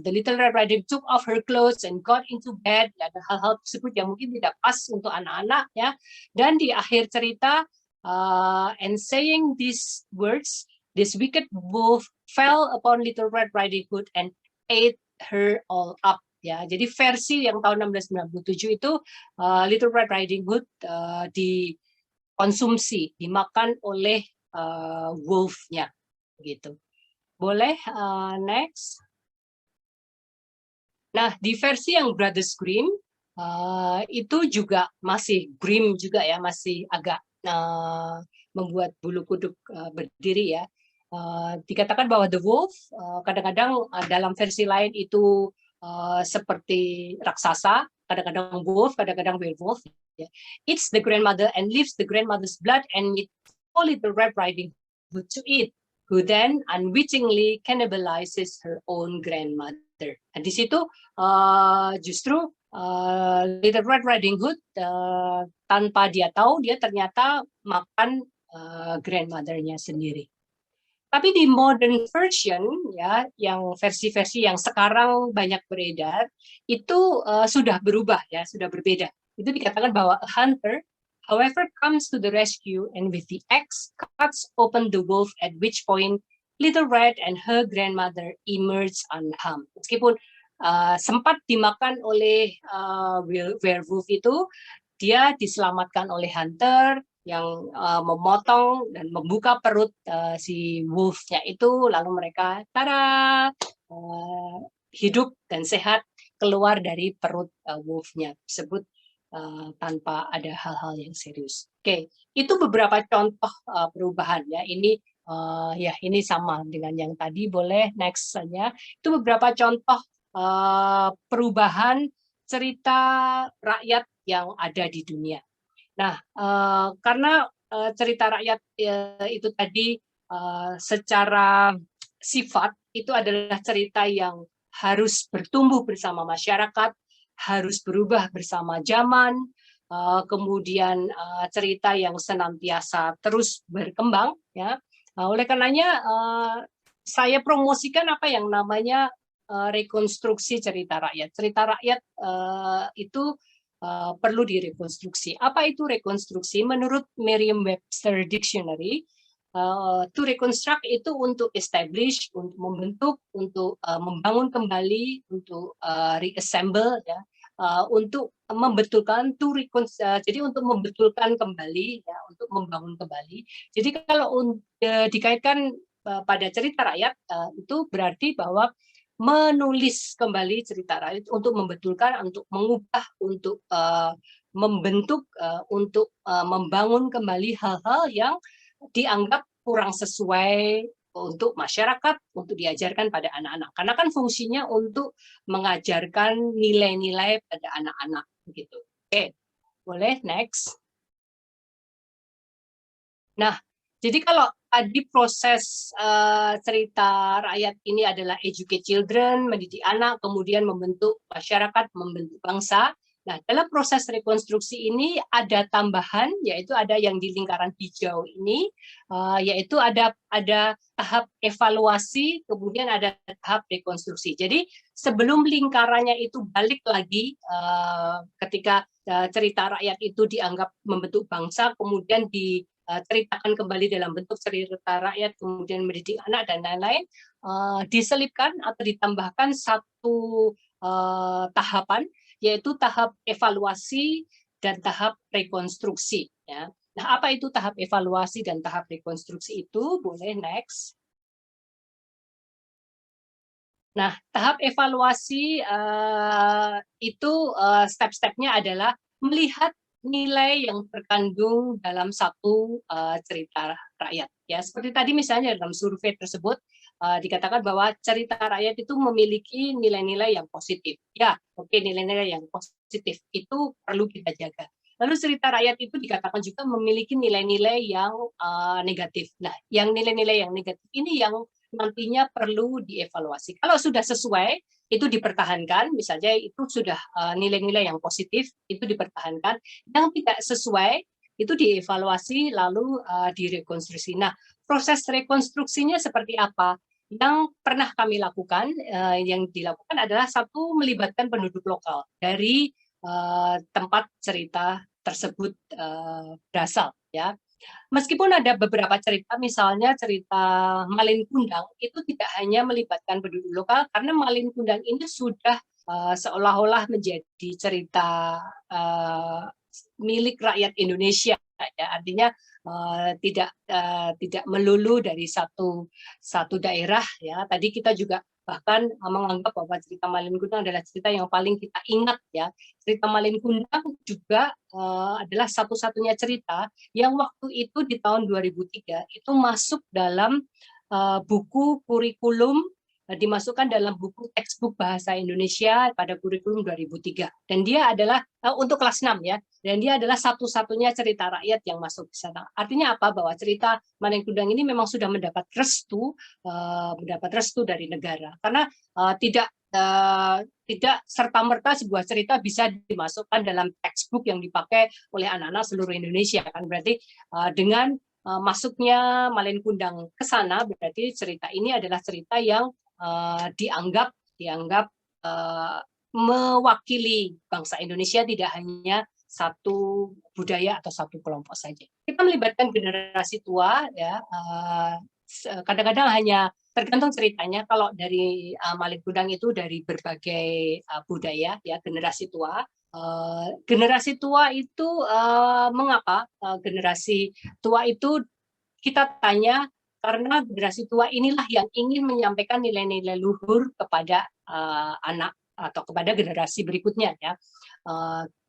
the Little Red Riding Hood took off her clothes and got into bed. Ada hal-hal tersebut yang mungkin tidak pas untuk anak-anak ya. Dan di akhir cerita, and saying these words, this wicked wolf fell upon Little Red Riding Hood and ate her all up. Ya, jadi versi yang tahun 1697 itu Little Red Riding Hood dikonsumsi, dimakan oleh wolf-nya, gitu. Boleh next. Nah, di versi yang Brothers Grimm itu juga masih grim juga ya, masih agak membuat bulu kuduk berdiri ya. Dikatakan bahwa the wolf kadang-kadang dalam versi lain itu seperti raksasa, kadang-kadang wolf, kadang-kadang werewolf. Ya. Eats the grandmother and leaves the grandmother's blood and it all Little Red Riding Hood to eat, who then unwittingly cannibalizes her own grandmother. Nah, di situ justru Little Red Riding Hood tanpa dia tahu, dia ternyata makan grandmother-nya sendiri. Tapi di modern version ya, yang versi-versi yang sekarang banyak beredar itu sudah berubah ya, sudah berbeda. Itu dikatakan bahwa a hunter, however, comes to the rescue and with the axe cuts open the wolf, at which point Little Red and her grandmother emerge unharmed. Meskipun sempat dimakan oleh werewolf itu, dia diselamatkan oleh hunter yang memotong dan membuka perut si wolf-nya itu, lalu mereka tada hidup dan sehat keluar dari perut wolf-nya tersebut tanpa ada hal-hal yang serius. Oke, itu beberapa contoh perubahan ya. Ini ya ini sama dengan yang tadi. Boleh next saja. Itu beberapa contoh perubahan cerita rakyat yang ada di dunia. Nah, karena cerita rakyat itu tadi secara sifat itu adalah cerita yang harus bertumbuh bersama masyarakat, harus berubah bersama zaman, kemudian cerita yang senantiasa terus berkembang, ya. Oleh karenanya saya promosikan apa yang namanya rekonstruksi cerita rakyat. Cerita rakyat itu perlu direkonstruksi. Apa itu rekonstruksi? Menurut Merriam-Webster Dictionary, to reconstruct itu untuk establish, untuk membentuk, untuk membangun kembali, untuk reassemble, ya, untuk membetulkan, jadi untuk membetulkan kembali, ya, untuk membangun kembali. Jadi kalau dikaitkan pada cerita rakyat, itu berarti bahwa menulis kembali cerita rakyat untuk membetulkan, untuk mengubah, untuk membentuk, untuk membangun kembali hal-hal yang dianggap kurang sesuai untuk masyarakat, untuk diajarkan pada anak-anak. Karena kan fungsinya untuk mengajarkan nilai-nilai pada anak-anak, begitu. Oke, boleh next. Nah, jadi kalau tadi proses cerita rakyat ini adalah educate children, mendidik anak, kemudian membentuk masyarakat, membentuk bangsa. Nah, dalam proses rekonstruksi ini ada tambahan, yaitu ada yang di lingkaran hijau ini, yaitu ada tahap evaluasi, kemudian ada tahap rekonstruksi. Jadi sebelum lingkarannya itu balik lagi, ketika cerita rakyat itu dianggap membentuk bangsa, kemudian diceritakan kembali dalam bentuk cerita rakyat, kemudian mendidik anak dan lain-lain, diselipkan atau ditambahkan satu tahapan, yaitu tahap evaluasi dan tahap rekonstruksi. Ya. Nah, apa itu tahap evaluasi dan tahap rekonstruksi itu? Boleh next. Nah, tahap evaluasi itu step-stepnya adalah melihat nilai yang terkandung dalam satu cerita rakyat. Ya, seperti tadi misalnya dalam survei tersebut dikatakan bahwa cerita rakyat itu memiliki nilai-nilai yang positif. Ya, oke, nilai-nilai yang positif itu perlu kita jaga. Lalu cerita rakyat itu dikatakan juga memiliki nilai-nilai yang negatif. Nah, yang nilai-nilai yang negatif ini yang nantinya perlu dievaluasi. Kalau sudah sesuai, itu dipertahankan, misalnya itu sudah nilai-nilai yang positif, itu dipertahankan. Yang tidak sesuai, itu dievaluasi, lalu direkonstruksi. Nah, proses rekonstruksinya seperti apa? Yang pernah kami lakukan, yang dilakukan adalah satu, melibatkan penduduk lokal dari tempat cerita tersebut berasal, ya. Meskipun ada beberapa cerita, misalnya cerita Malin Kundang, itu tidak hanya melibatkan penduduk lokal, karena Malin Kundang ini sudah seolah-olah menjadi cerita milik rakyat Indonesia. Ya, artinya tidak melulu dari satu daerah. Ya, tadi kita juga bahkan menganggap bahwa cerita Malin Kundang adalah cerita yang paling kita ingat. Ya, cerita Malin Kundang juga adalah satu-satunya cerita yang waktu itu di tahun 2003 itu masuk dalam buku kurikulum, dimasukkan dalam buku textbook bahasa Indonesia pada kurikulum 2003. Dan dia adalah untuk kelas 6, ya. Dan dia adalah satu-satunya cerita rakyat yang masuk di sana. Artinya apa? Bahwa cerita Malin Kundang ini memang sudah mendapat restu dari negara. Karena tidak serta-merta sebuah cerita bisa dimasukkan dalam textbook yang dipakai oleh anak-anak seluruh Indonesia. Kan berarti dengan masuknya Malin Kundang ke sana, berarti cerita ini adalah cerita yang dianggap mewakili bangsa Indonesia, tidak hanya satu budaya atau satu kelompok saja. Kita melibatkan generasi tua, ya. Kadang-kadang hanya tergantung ceritanya. Kalau dari Malin Kundang itu dari berbagai budaya, ya, generasi tua. Generasi tua itu mengapa generasi tua itu kita tanya karena generasi tua inilah yang ingin menyampaikan nilai-nilai luhur kepada anak atau kepada generasi berikutnya ya.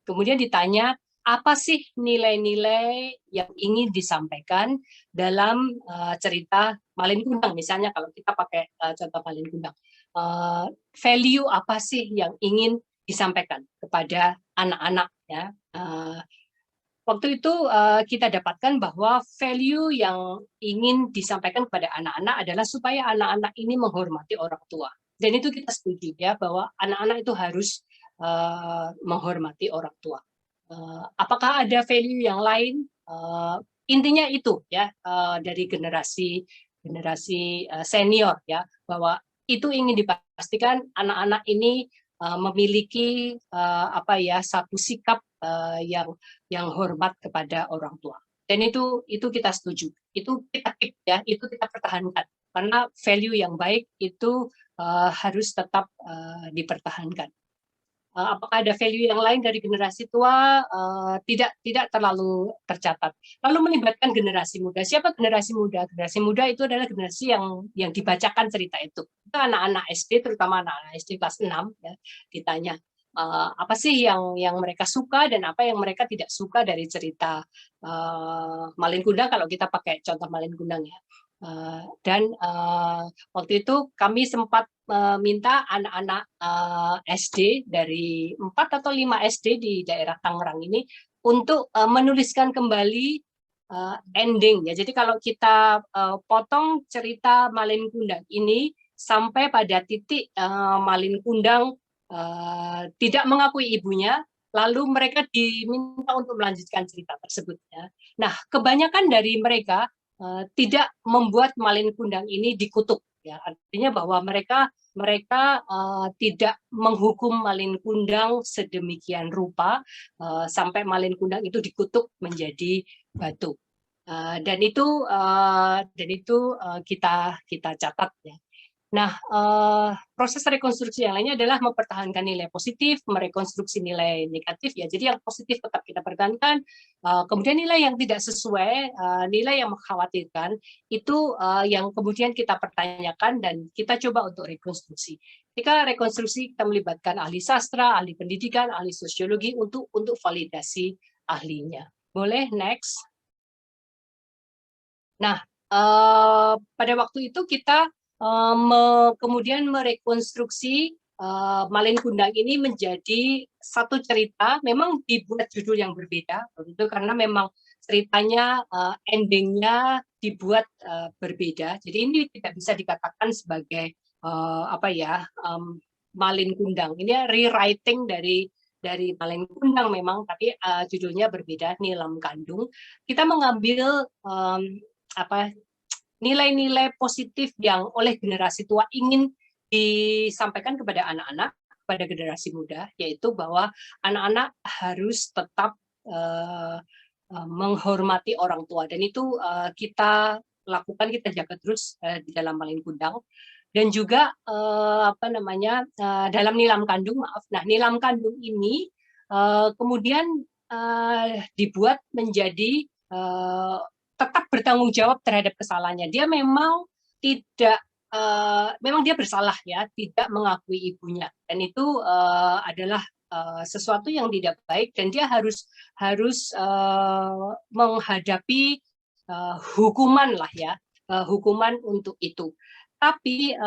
Kemudian ditanya apa sih nilai-nilai yang ingin disampaikan dalam cerita Malin Kundang misalnya kalau kita pakai contoh Malin Kundang. Value apa sih yang ingin disampaikan kepada anak-anak ya. Waktu itu kita dapatkan bahwa value yang ingin disampaikan kepada anak-anak adalah supaya anak-anak ini menghormati orang tua. Dan itu kita setuju ya bahwa anak-anak itu harus menghormati orang tua. Apakah ada value yang lain? Intinya itu ya dari generasi senior ya bahwa itu ingin dipastikan anak-anak ini memiliki satu sikap yang hormat kepada orang tua. Dan itu kita setuju. Itu kita keep ya, itu kita pertahankan. Karena value yang baik itu harus tetap dipertahankan. Apakah ada value yang lain dari generasi tua? Tidak terlalu tercatat. Lalu melibatkan generasi muda. Siapa generasi muda? Generasi muda itu adalah generasi yang dibacakan cerita itu. Itu anak-anak SD, terutama anak-anak SD kelas 6 ya, ditanya apa sih yang mereka suka dan apa yang mereka tidak suka dari cerita Malin Kundang kalau kita pakai contoh Malin Kundang ya. Dan waktu itu kami sempat meminta anak-anak SD dari 4 atau 5 SD di daerah Tangerang ini untuk menuliskan kembali ending ya. Jadi kalau kita potong cerita Malin Kundang ini sampai pada titik Malin Kundang tidak mengakui ibunya, lalu mereka diminta untuk melanjutkan cerita tersebut ya. Nah, kebanyakan dari mereka tidak membuat Malin Kundang ini dikutuk ya, artinya bahwa mereka tidak menghukum Malin Kundang sedemikian rupa sampai Malin Kundang itu dikutuk menjadi batu. Dan itu kita catat ya. Nah, proses rekonstruksi yang lainnya adalah mempertahankan nilai positif, merekonstruksi nilai negatif ya. Jadi yang positif tetap kita pertahankan, kemudian nilai yang tidak sesuai, nilai yang mengkhawatirkan itu yang kemudian kita pertanyakan dan kita coba untuk rekonstruksi. Ketika rekonstruksi kita melibatkan ahli sastra, ahli pendidikan, ahli sosiologi untuk validasi ahlinya. Boleh next. Nah, pada waktu itu kita kemudian merekonstruksi Malin Kundang ini menjadi satu cerita, memang dibuat judul yang berbeda, itu karena memang ceritanya endingnya dibuat berbeda. Jadi ini tidak bisa dikatakan sebagai Malin Kundang. Ini rewriting dari Malin Kundang memang, tapi judulnya berbeda, Nilam Kandung. Kita mengambil nilai-nilai positif yang oleh generasi tua ingin disampaikan kepada anak-anak, kepada generasi muda, yaitu bahwa anak-anak harus tetap menghormati orang tua. Dan itu kita lakukan, kita jaga terus di dalam Malin Kundang. Dan juga dalam Nilam Kandung, maaf. Nah, Nilam Kandung ini kemudian dibuat menjadi tetap bertanggung jawab terhadap kesalahannya. Dia memang memang dia bersalah ya, tidak mengakui ibunya, dan itu adalah sesuatu yang tidak baik dan dia harus menghadapi hukuman lah ya, hukuman untuk itu. Tapi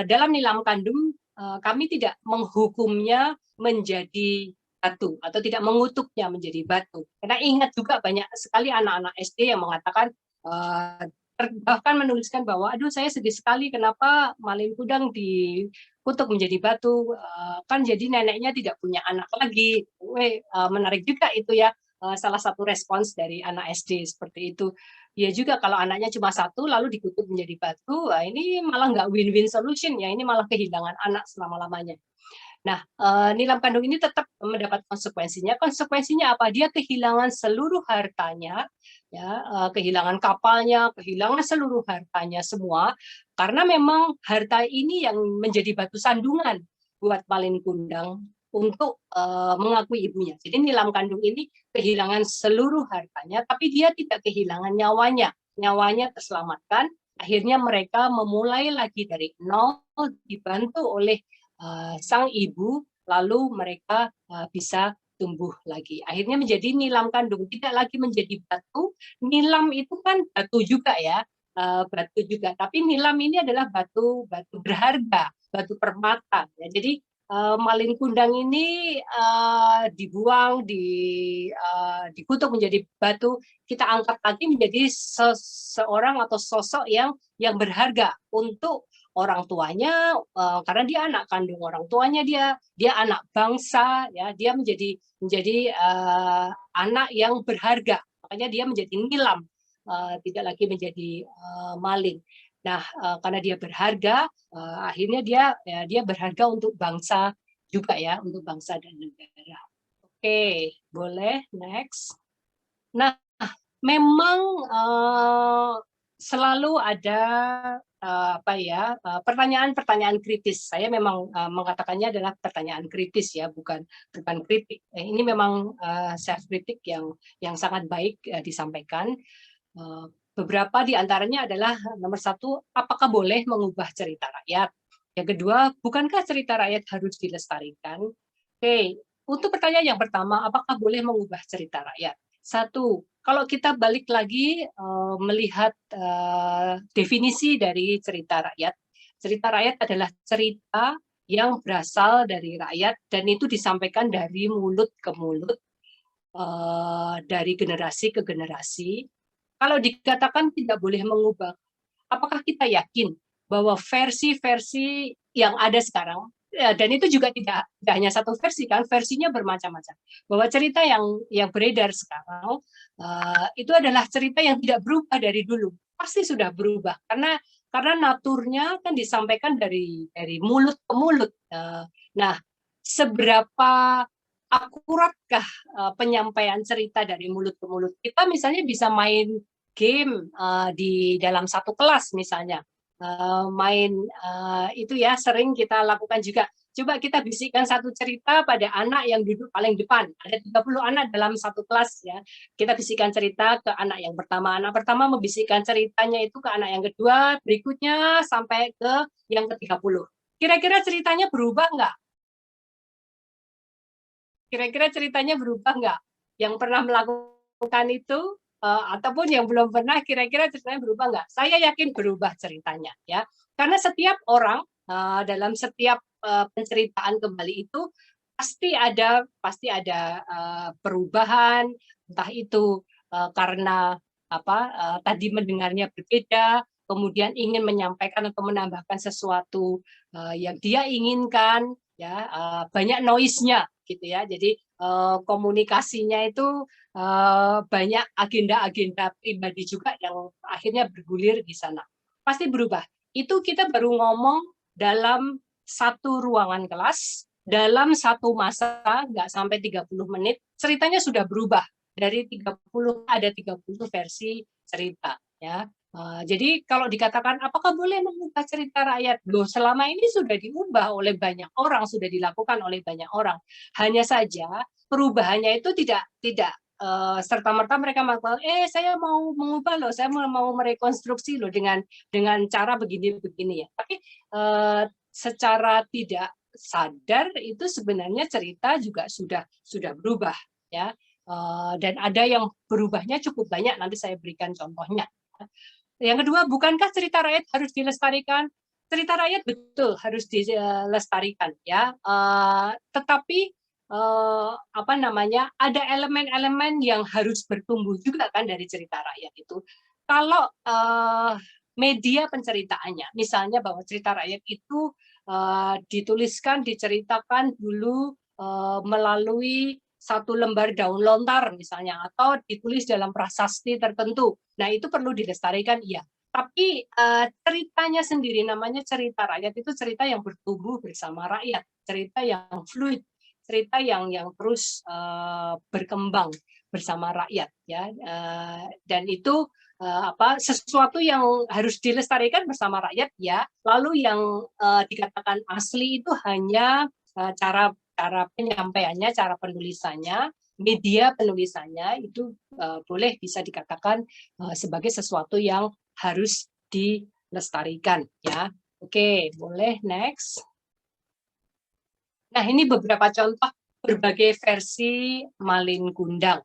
dalam Nilam Kandung kami tidak menghukumnya menjadi batu atau tidak mengutuknya menjadi batu. Karena ingat juga banyak sekali anak-anak SD yang mengatakan bahkan menuliskan bahwa aduh saya sedih sekali kenapa Malin Kundang dikutuk menjadi batu, kan jadi neneknya tidak punya anak lagi. Menarik juga itu ya, salah satu respons dari anak SD seperti itu. Ya juga kalau anaknya cuma satu lalu dikutuk menjadi batu, ini malah nggak win-win solution ya, ini malah kehilangan anak selama-lamanya. Nah, Nilam Kandung ini tetap mendapat konsekuensinya. Konsekuensinya apa? Dia kehilangan seluruh hartanya, ya, kehilangan kapalnya, kehilangan seluruh hartanya semua, karena memang harta ini yang menjadi batu sandungan buat Malin Kundang untuk mengakui ibunya. Jadi Nilam Kandung ini kehilangan seluruh hartanya, tapi dia tidak kehilangan nyawanya. Nyawanya terselamatkan. Akhirnya mereka memulai lagi dari nol, dibantu oleh sang ibu, lalu mereka bisa tumbuh lagi. Akhirnya menjadi Nilam Kandung, tidak lagi menjadi batu. Nilam itu kan batu juga ya, batu juga. Tapi nilam ini adalah batu berharga, batu permata. Ya. Jadi Malin Kundang ini dibuang, dikutuk menjadi batu, kita angkat lagi menjadi seseorang atau sosok yang berharga untuk orang tuanya, karena dia anak kandung orang tuanya, dia anak bangsa, ya, dia menjadi anak yang berharga, makanya dia menjadi nilam, tidak lagi menjadi maling. Nah, karena dia berharga, akhirnya dia berharga untuk bangsa juga ya, untuk bangsa dan negara. Oke, boleh next. Nah, memang selalu ada pertanyaan-pertanyaan kritis. Saya memang mengatakannya adalah pertanyaan kritis ya, bukan kritik. Ini memang self kritik yang sangat baik disampaikan. Beberapa di antaranya adalah nomor satu, apakah boleh mengubah cerita rakyat? Yang kedua, bukankah cerita rakyat harus dilestarikan? Oke, untuk pertanyaan yang pertama, apakah boleh mengubah cerita rakyat? Satu, kalau kita balik lagi melihat definisi dari cerita rakyat adalah cerita yang berasal dari rakyat dan itu disampaikan dari mulut ke mulut, dari generasi ke generasi. Kalau dikatakan tidak boleh mengubah, apakah kita yakin bahwa versi-versi yang ada sekarang, dan itu juga tidak hanya satu versi kan, versinya bermacam-macam, bahwa cerita yang beredar sekarang itu adalah cerita yang tidak berubah dari dulu, pasti sudah berubah karena naturnya kan disampaikan dari mulut ke mulut. Nah, seberapa akuratkah penyampaian cerita dari mulut ke mulut? Kita misalnya bisa main game di dalam satu kelas misalnya, main itu ya sering kita lakukan juga. Coba kita bisikkan satu cerita pada anak yang duduk paling depan. Ada 30 anak dalam satu kelas ya. Kita bisikkan cerita ke anak yang pertama. Anak pertama membisikkan ceritanya itu ke anak yang kedua, berikutnya sampai ke yang ke-30. Kira-kira ceritanya berubah nggak? Kira-kira ceritanya berubah nggak? Yang pernah melakukan itu ataupun yang belum pernah, kira-kira ceritanya berubah nggak? Saya yakin berubah ceritanya, ya. Karena setiap orang dalam setiap penceritaan kembali itu pasti ada perubahan, entah itu karena tadi mendengarnya berbeda, kemudian ingin menyampaikan atau menambahkan sesuatu yang dia inginkan, ya, banyak noise-nya gitu ya. Jadi komunikasinya itu banyak agenda-agenda pribadi juga yang akhirnya bergulir di sana. Pasti berubah. Itu kita baru ngomong dalam satu ruangan kelas, dalam satu masa, nggak sampai 30 menit, ceritanya sudah berubah. Dari 30 ada 30 versi cerita. Ya. Jadi kalau dikatakan apakah boleh mengubah cerita rakyat? Loh, selama ini sudah diubah oleh banyak orang, sudah dilakukan oleh banyak orang. Hanya saja perubahannya itu tidak serta-merta mereka mengatakan, saya mau mengubah loh, saya mau merekonstruksi loh dengan cara begini-begini ya. Tapi secara tidak sadar itu sebenarnya cerita juga sudah berubah ya. Dan ada yang berubahnya cukup banyak, nanti saya berikan contohnya. Yang kedua, bukankah cerita rakyat harus dilestarikan? Cerita rakyat betul harus dilestarikan ya. Tetapi ada elemen-elemen yang harus bertumbuh juga kan dari cerita rakyat itu. Kalau media penceritaannya, misalnya bahwa cerita rakyat itu dituliskan, diceritakan dulu melalui satu lembar daun lontar misalnya, atau ditulis dalam prasasti tertentu. Nah, itu perlu dilestarikan, iya. Tapi ceritanya sendiri, namanya cerita rakyat, itu cerita yang bertumbuh bersama rakyat, cerita yang fluid, cerita yang terus berkembang bersama rakyat, ya. Dan itu sesuatu yang harus dilestarikan bersama rakyat, ya. Lalu yang dikatakan asli itu hanya cara cara penyampaiannya, cara penulisannya, media penulisannya itu boleh bisa dikatakan sebagai sesuatu yang harus dilestarikan, ya. Oke, boleh next. Nah, ini beberapa contoh berbagai versi Malin Kundang.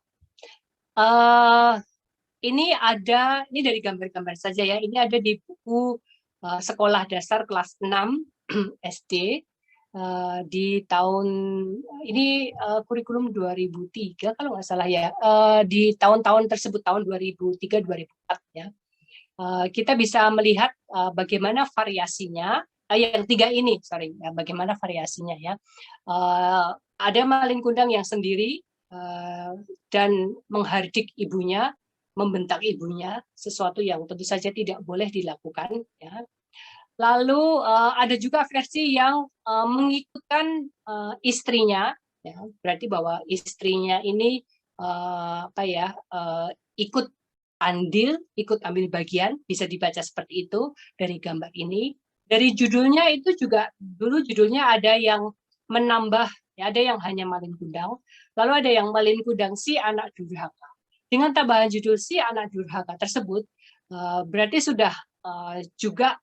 Ini dari gambar-gambar saja ya. Ini ada di buku sekolah dasar kelas 6 SD di tahun ini kurikulum 2003 kalau nggak salah ya. Di tahun-tahun tersebut tahun 2003-2004 ya. Kita bisa melihat bagaimana variasinya. Yang tiga ini, sorry, ya, bagaimana variasinya ya. Ada Malin Kundang yang sendiri dan menghardik ibunya, membentak ibunya, sesuatu yang tentu saja tidak boleh dilakukan. Ya. Lalu ada juga versi yang mengikutkan istrinya, ya, berarti bahwa istrinya ini ikut andil, ikut ambil bagian, bisa dibaca seperti itu dari gambar ini. Dari judulnya itu juga dulu judulnya ada yang menambah, ya, ada yang hanya Malin Kundang, lalu ada yang Malin Kundang si anak durhaka. Dengan tambahan judul si anak durhaka tersebut, berarti sudah juga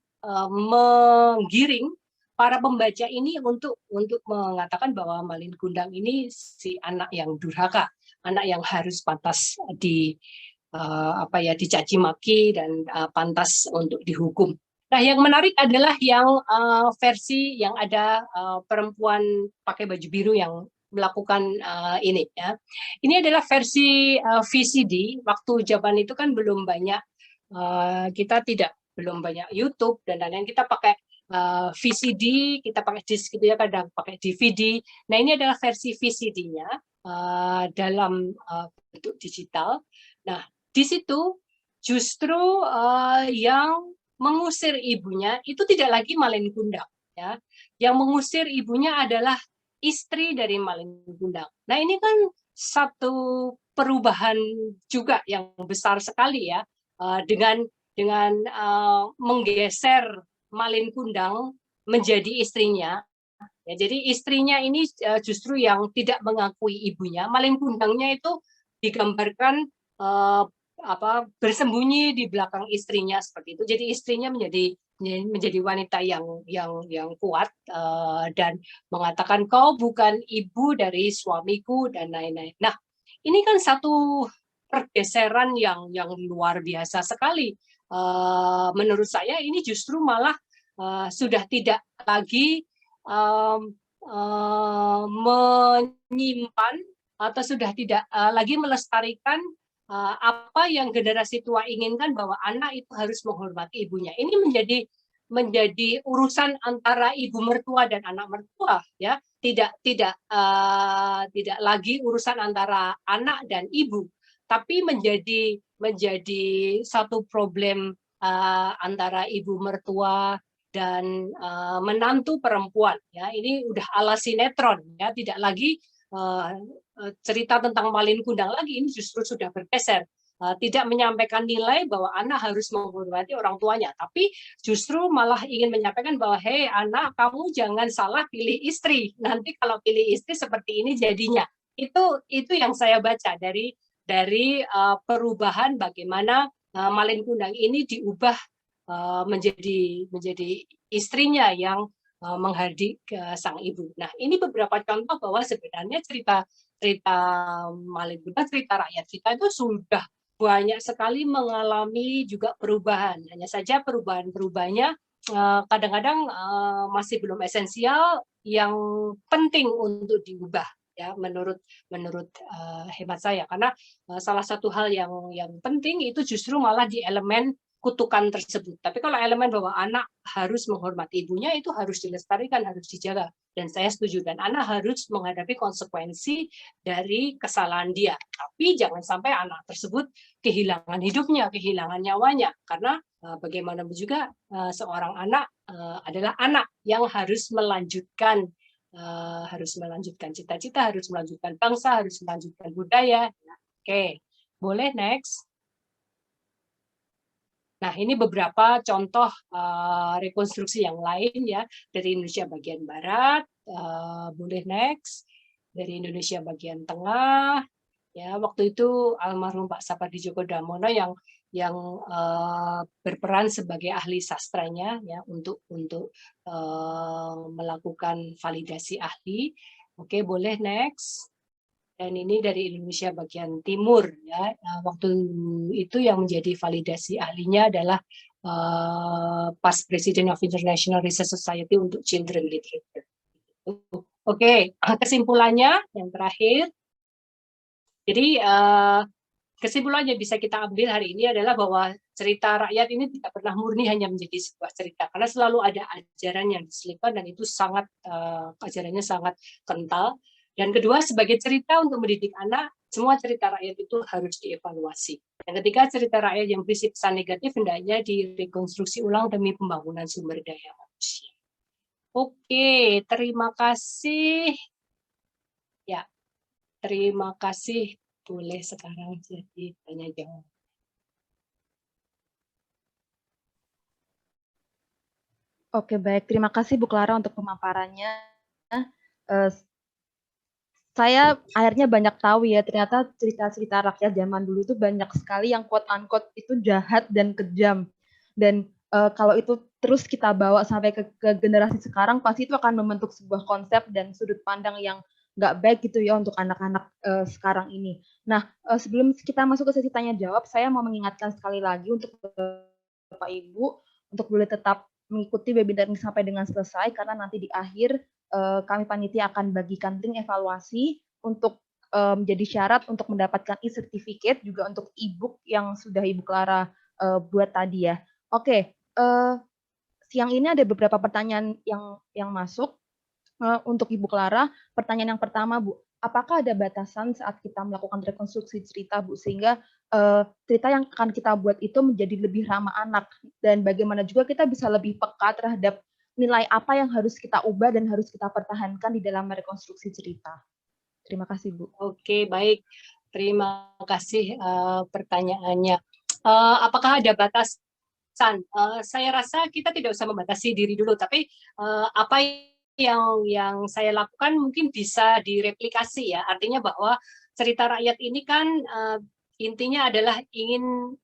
menggiring para pembaca ini untuk mengatakan bahwa Malin Kundang ini si anak yang durhaka, anak yang harus pantas dicaci maki dan pantas untuk dihukum. Nah, yang menarik adalah yang versi yang ada perempuan pakai baju biru yang melakukan ini ya. Ini adalah versi VCD. Waktu zaman itu kan belum banyak belum banyak YouTube dan lain-lain. Kita pakai VCD, kita pakai disk gitu ya, kadang pakai DVD. Nah, ini adalah versi VCD-nya dalam bentuk digital. Nah, di situ justru yang mengusir ibunya itu tidak lagi Malin Kundang, ya. Yang mengusir ibunya adalah istri dari Malin Kundang. Nah, ini kan satu perubahan juga yang besar sekali ya, dengan menggeser Malin Kundang menjadi istrinya. Ya, jadi istrinya ini justru yang tidak mengakui ibunya. Malin Kundangnya itu digambarkan bersembunyi di belakang istrinya seperti itu. Jadi istrinya menjadi wanita yang kuat dan mengatakan kau bukan ibu dari suamiku dan lain-lain. Nah, ini kan satu pergeseran yang luar biasa sekali. Menurut saya ini justru malah sudah tidak lagi menyimpan atau sudah tidak lagi melestarikan apa yang generasi tua inginkan, bahwa anak itu harus menghormati ibunya. Ini menjadi urusan antara ibu mertua dan anak mertua, ya. Tidak lagi urusan antara anak dan ibu, tapi menjadi satu problem antara ibu mertua dan menantu perempuan, ya. Ini udah ala sinetron, ya, tidak lagi cerita tentang Malin Kundang lagi. Ini justru sudah bergeser, tidak menyampaikan nilai bahwa anak harus menghormati orang tuanya, tapi justru malah ingin menyampaikan bahwa hei anak, kamu jangan salah pilih istri, nanti kalau pilih istri seperti ini jadinya. Itu yang saya baca dari perubahan bagaimana Malin Kundang ini diubah menjadi istrinya yang menghardik sang ibu. Nah, ini beberapa contoh bahwa sebenarnya cerita Malin Kundang, cerita rakyat kita itu sudah banyak sekali mengalami juga perubahan. Hanya saja perubahannya kadang-kadang masih belum esensial, yang penting untuk diubah, ya, menurut hemat saya, karena salah satu hal yang penting itu justru malah di elemen kutukan tersebut. Tapi kalau elemen bahwa anak harus menghormati ibunya, itu harus dilestarikan, harus dijaga. Dan saya setuju, dan anak harus menghadapi konsekuensi dari kesalahan dia. Tapi jangan sampai anak tersebut kehilangan hidupnya, kehilangan nyawanya. Karena bagaimanapun juga seorang anak adalah anak yang harus melanjutkan cita-cita, harus melanjutkan bangsa, harus melanjutkan budaya. Oke, boleh next. Nah, ini beberapa contoh rekonstruksi yang lain ya dari Indonesia bagian barat. Boleh next. Dari Indonesia bagian tengah. Ya, waktu itu almarhum Pak Sapardi Djoko Damono yang berperan sebagai ahli sastranya ya untuk melakukan validasi ahli. Oke, boleh next. Dan ini dari Indonesia bagian timur ya. Waktu itu yang menjadi validasi ahlinya adalah past President of International Research Society untuk Children Literature. Oke, kesimpulannya yang terakhir. Jadi kesimpulannya bisa kita ambil hari ini adalah bahwa cerita rakyat ini tidak pernah murni hanya menjadi sebuah cerita, karena selalu ada ajaran yang diselipkan dan itu sangat ajarannya sangat kental. Dan kedua, sebagai cerita untuk mendidik anak, semua cerita rakyat itu harus dievaluasi. Dan ketika cerita rakyat yang berisi pesan negatif, hendaknya direkonstruksi ulang demi pembangunan sumber daya manusia. Oke, terima kasih. Ya, terima kasih. Boleh sekarang jadi tanya jawab. Oke, baik. Terima kasih Bu Clara untuk pemaparannya. Saya akhirnya banyak tahu ya, ternyata cerita-cerita rakyat zaman dulu itu banyak sekali yang quote-unquote itu jahat dan kejam. Dan kalau itu terus kita bawa sampai ke generasi sekarang, pasti itu akan membentuk sebuah konsep dan sudut pandang yang nggak baik gitu ya untuk anak-anak sekarang ini. Nah, sebelum kita masuk ke sesi tanya jawab, saya mau mengingatkan sekali lagi untuk Bapak Ibu, untuk boleh tetap mengikuti webinar ini sampai dengan selesai, karena nanti di akhir kami panitia akan bagikan link evaluasi untuk menjadi syarat untuk mendapatkan e-certificate, juga untuk e-book yang sudah Ibu Clara buat tadi ya. Oke, siang ini ada beberapa pertanyaan yang masuk untuk Ibu Clara. Pertanyaan yang pertama, Bu, apakah ada batasan saat kita melakukan rekonstruksi cerita, Bu, sehingga cerita yang akan kita buat itu menjadi lebih ramah anak, dan bagaimana juga kita bisa lebih peka terhadap nilai apa yang harus kita ubah dan harus kita pertahankan di dalam rekonstruksi cerita. Terima kasih, Bu. Oke, baik. Terima kasih pertanyaannya. Apakah ada batasan? Saya rasa kita tidak usah membatasi diri dulu, tapi apa yang saya lakukan mungkin bisa direplikasi ya. Artinya bahwa cerita rakyat ini kan intinya adalah ingin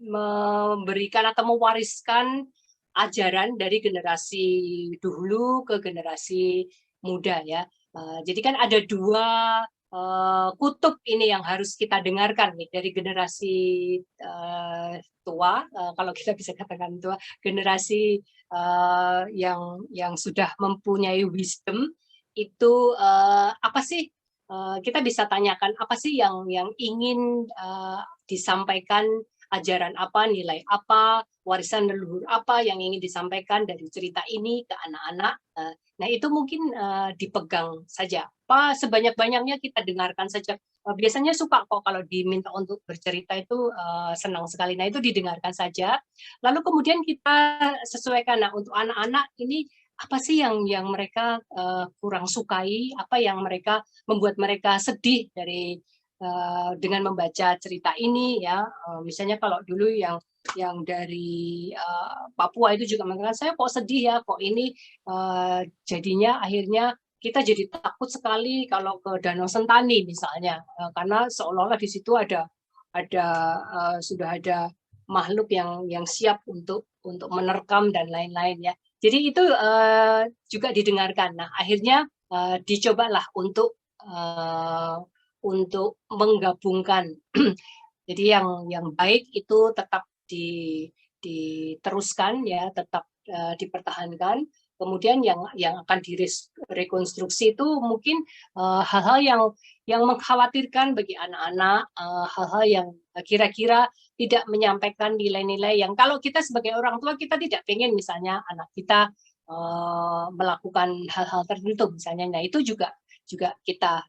memberikan atau mewariskan ajaran dari generasi dulu ke generasi muda ya. Jadi kan ada dua kutub ini yang harus kita dengarkan nih dari generasi tua, kalau kita bisa katakan tua, generasi yang sudah mempunyai wisdom itu apa sih, kita bisa tanyakan apa sih yang ingin disampaikan, ajaran apa, nilai apa, warisan leluhur apa yang ingin disampaikan dari cerita ini ke anak-anak. Nah, itu mungkin dipegang saja. Apa sebanyak-banyaknya kita dengarkan saja. Biasanya suka kok kalau diminta untuk bercerita itu senang sekali. Nah, itu didengarkan saja. Lalu kemudian kita sesuaikan. Nah, untuk anak-anak ini apa sih yang mereka kurang sukai, apa yang membuat mereka sedih dengan membaca cerita ini ya. Misalnya kalau dulu yang dari Papua itu juga mengatakan, saya kok sedih ya, kok ini jadinya akhirnya kita jadi takut sekali kalau ke Danau Sentani misalnya, karena seolah-olah di situ sudah ada makhluk yang siap untuk menerkam dan lain-lain ya. Jadi itu juga didengarkan. Nah, akhirnya dicobalah untuk menggabungkan. Jadi yang baik itu tetap diteruskan ya, tetap dipertahankan. Kemudian yang akan direkonstruksi itu mungkin hal-hal yang mengkhawatirkan bagi anak-anak, hal-hal yang kira-kira tidak menyampaikan nilai-nilai yang kalau kita sebagai orang tua kita tidak pengen misalnya anak kita melakukan hal-hal tertentu misalnya. Nah, itu juga kita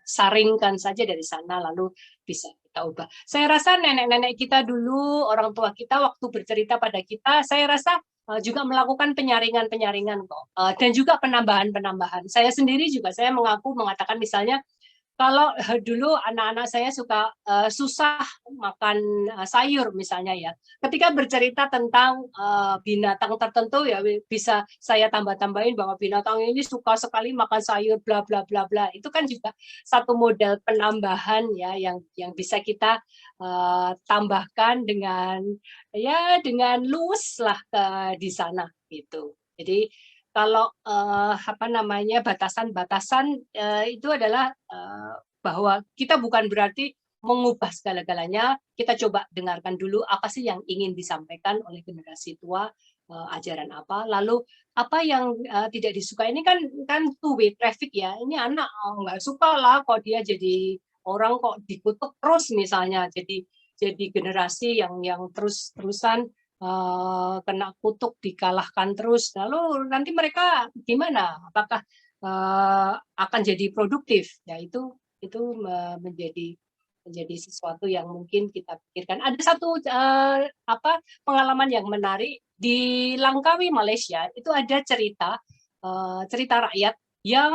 saringkan saja dari sana, lalu bisa kita ubah. Saya rasa nenek-nenek kita dulu, orang tua kita waktu bercerita pada kita, saya rasa juga melakukan penyaringan kok, dan juga penambahan. Saya sendiri juga saya mengatakan misalnya Kalau dulu anak-anak saya suka susah makan sayur misalnya ya. Ketika bercerita tentang binatang tertentu ya bisa saya tambah-tambahin bahwa binatang ini suka sekali makan sayur bla bla bla bla. Itu kan juga satu model penambahan ya yang bisa kita tambahkan dengan ya dengan luwes lah di sana gitu. Jadi kalau apa namanya batasan-batasan itu adalah bahwa kita bukan berarti mengubah segala-galanya, kita coba dengarkan dulu apa sih yang ingin disampaikan oleh generasi tua, ajaran apa, lalu apa yang tidak disukai ini kan two way traffic ya. Ini anak nggak suka lah kok dia jadi orang kok dikutuk terus misalnya, jadi generasi yang terus-terusan kena kutuk, dikalahkan terus. Lalu nanti mereka gimana? Apakah akan jadi produktif? Ya itu menjadi sesuatu yang mungkin kita pikirkan. Ada satu pengalaman yang menarik di Langkawi Malaysia itu ada cerita rakyat yang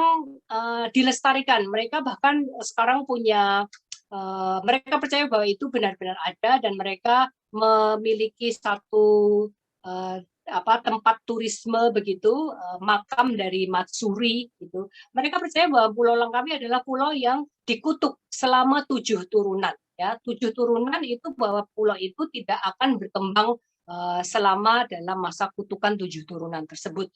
dilestarikan. Mereka bahkan sekarang punya mereka percaya bahwa itu benar-benar ada dan mereka memiliki satu tempat turisme begitu, makam dari Matsuri gitu. Mereka percaya bahwa Pulau Langkawi adalah pulau yang dikutuk selama 7 turunan. Ya, 7 turunan itu bahwa pulau itu tidak akan berkembang selama dalam masa kutukan 7 turunan tersebut.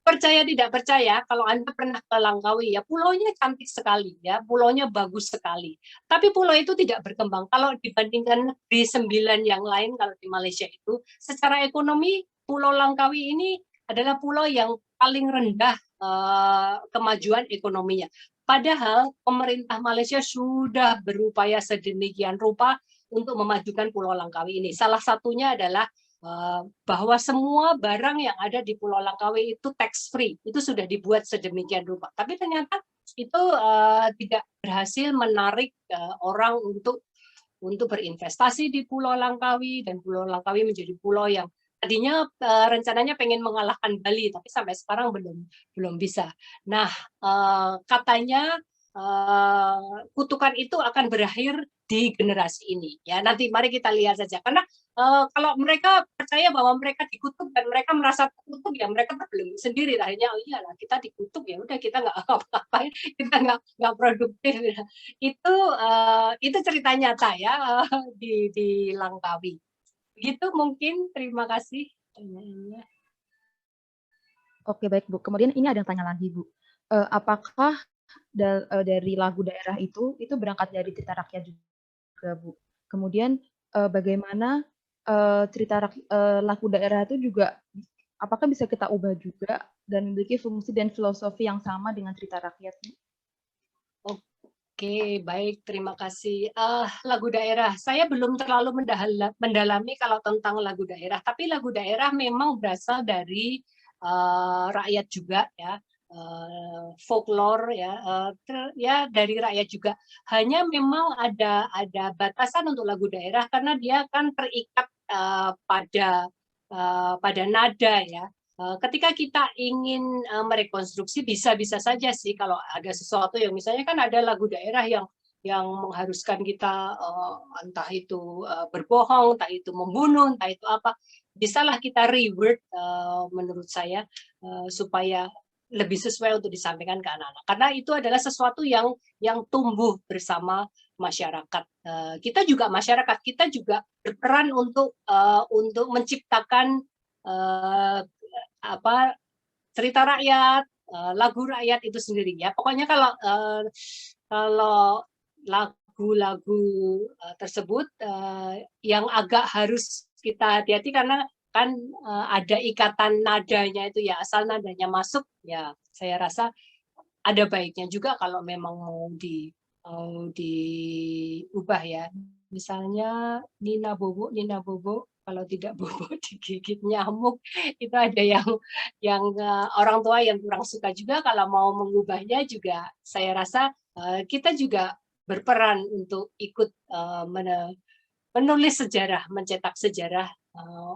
Percaya tidak percaya, kalau Anda pernah ke Langkawi, ya pulaunya cantik sekali, ya pulaunya bagus sekali. Tapi pulau itu tidak berkembang. Kalau dibandingkan di 9 yang lain, kalau di Malaysia itu, secara ekonomi Pulau Langkawi ini adalah pulau yang paling rendah kemajuan ekonominya. Padahal pemerintah Malaysia sudah berupaya sedemikian rupa untuk memajukan Pulau Langkawi ini. Salah satunya adalah bahwa semua barang yang ada di Pulau Langkawi itu tax free, itu sudah dibuat sedemikian rupa. Tapi ternyata itu tidak berhasil menarik orang untuk berinvestasi di Pulau Langkawi, dan Pulau Langkawi menjadi pulau yang tadinya rencananya pengen mengalahkan Bali, tapi sampai sekarang belum bisa. Nah, katanya kutukan itu akan berakhir di generasi ini. Ya, nanti mari kita lihat saja. Karena kalau mereka percaya bahwa mereka dikutuk dan mereka merasa terkutuk, ya mereka terbelenggu sendiri. Akhirnya, oh iyalah kita dikutuk, ya udah kita nggak apa-apain, kita nggak produktif. Itu cerita nyata ya di Langkawi. Begitu mungkin. Terima kasih. Oke, baik Bu. Kemudian ini ada yang tanya lagi Bu. Apakah dari lagu daerah itu berangkat dari cerita rakyat juga Bu? Kemudian bagaimana cerita lagu daerah itu juga apakah bisa kita ubah juga dan memiliki fungsi dan filosofi yang sama dengan cerita rakyat? Oke, baik, terima kasih. Lagu daerah, saya belum terlalu mendalami kalau tentang lagu daerah, tapi lagu daerah memang berasal dari rakyat juga ya, folklore ya dari rakyat juga. Hanya memang ada batasan untuk lagu daerah karena dia kan terikat pada nada ya. Ketika kita ingin merekonstruksi, bisa saja sih kalau ada sesuatu yang misalnya kan ada lagu daerah yang mengharuskan kita entah itu berbohong, entah itu membunuh, entah itu apa, bisalah kita reword menurut saya supaya lebih sesuai untuk disampaikan ke anak-anak. Karena itu adalah sesuatu yang tumbuh bersama masyarakat. Kita juga masyarakat, kita juga berperan untuk menciptakan cerita rakyat, lagu rakyat itu sendiri ya. Pokoknya kalau lagu-lagu tersebut yang agak harus kita hati-hati karena kan ada ikatan nadanya itu ya, asal nadanya masuk ya, saya rasa ada baiknya juga kalau memang mau diubah ya. Misalnya Nina Bobo, kalau tidak bobo digigit nyamuk. Itu ada yang orang tua yang kurang suka juga. Kalau mau mengubahnya juga saya rasa kita juga berperan untuk ikut menulis sejarah, mencetak sejarah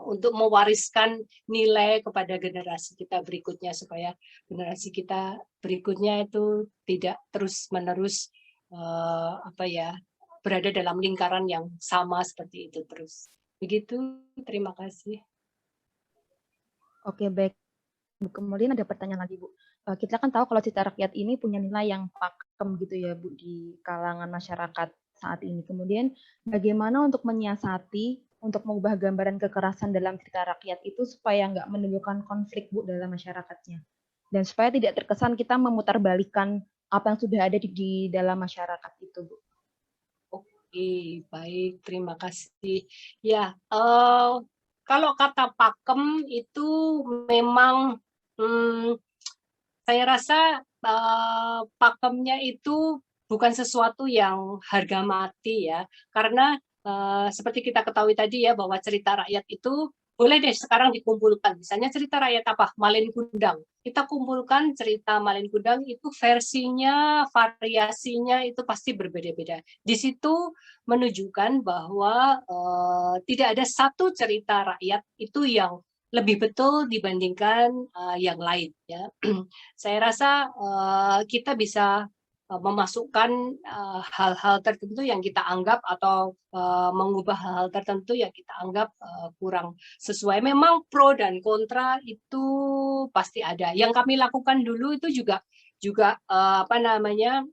untuk mewariskan nilai kepada generasi kita berikutnya supaya generasi kita berikutnya itu tidak terus-menerus apa ya, berada dalam lingkaran yang sama seperti itu terus. Begitu, terima kasih. Oke, baik. Kemudian ada pertanyaan lagi, Bu. Kita kan tahu kalau cerita rakyat ini punya nilai yang pakem gitu ya, Bu, di kalangan masyarakat saat ini. Kemudian bagaimana untuk menyiasati, untuk mengubah gambaran kekerasan dalam cerita rakyat itu supaya nggak menimbulkan konflik, Bu, dalam masyarakatnya. Dan supaya tidak terkesan kita memutarbalikkan apa yang sudah ada di dalam masyarakat itu, Bu. Oke, baik, terima kasih. Ya, kalau kata pakem itu memang saya rasa pakemnya itu bukan sesuatu yang harga mati ya, karena seperti kita ketahui tadi ya bahwa cerita rakyat itu boleh deh sekarang dikumpulkan. Misalnya cerita rakyat apa? Malin Kundang. Kita kumpulkan cerita Malin Kundang itu versinya, variasinya itu pasti berbeda-beda. Di situ menunjukkan bahwa tidak ada satu cerita rakyat itu yang lebih betul dibandingkan yang lain ya. Saya rasa kita bisa memasukkan hal-hal tertentu yang kita anggap atau mengubah hal-hal tertentu yang kita anggap kurang sesuai. Memang pro dan kontra itu pasti ada. Yang kami lakukan dulu itu juga apa namanya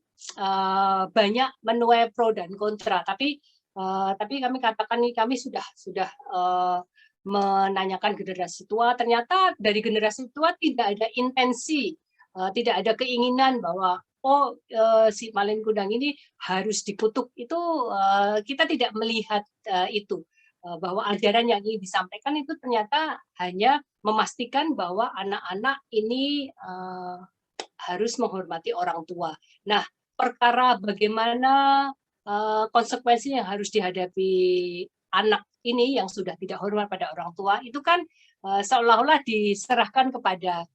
banyak menuai pro dan kontra. Tapi kami katakan nih kami sudah menanyakan generasi tua, ternyata dari generasi tua tidak ada intensi, tidak ada keinginan bahwa si Malin Kundang ini harus dikutuk. Itu kita tidak melihat itu bahwa ajaran yang ingin disampaikan itu ternyata hanya memastikan bahwa anak-anak ini harus menghormati orang tua. Nah, perkara bagaimana konsekuensi yang harus dihadapi anak ini yang sudah tidak hormat pada orang tua itu kan seolah-olah diserahkan kepada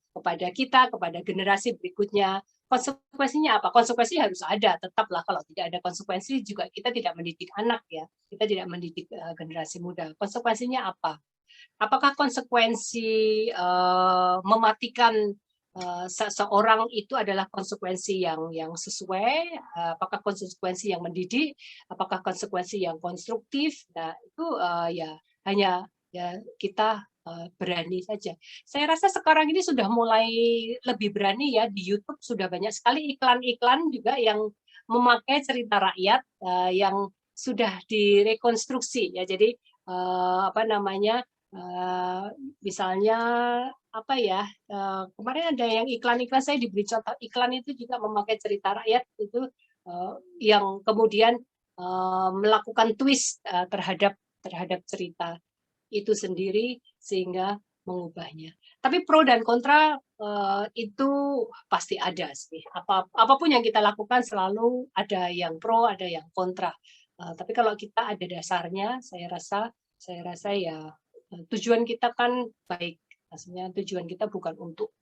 kita, kepada generasi berikutnya. Konsekuensinya apa? Konsekuensi harus ada, tetaplah kalau tidak ada konsekuensi juga kita tidak mendidik anak ya, kita tidak mendidik generasi muda. Konsekuensinya apa? Apakah konsekuensi mematikan seseorang itu adalah konsekuensi yang sesuai, apakah konsekuensi yang mendidik, apakah konsekuensi yang konstruktif. Nah, itu ya hanya ya kita berani saja. Saya rasa sekarang ini sudah mulai lebih berani ya, di YouTube sudah banyak sekali iklan-iklan juga yang memakai cerita rakyat yang sudah direkonstruksi ya. Jadi apa namanya misalnya apa ya kemarin ada yang iklan-iklan saya diberi contoh iklan itu juga memakai cerita rakyat itu yang kemudian melakukan twist terhadap cerita itu sendiri sehingga mengubahnya. Tapi pro dan kontra itu pasti ada sih. Apapun yang kita lakukan selalu ada yang pro, ada yang kontra. Tapi kalau kita ada dasarnya, saya rasa ya tujuan kita kan baik. Maksudnya tujuan kita bukan untuk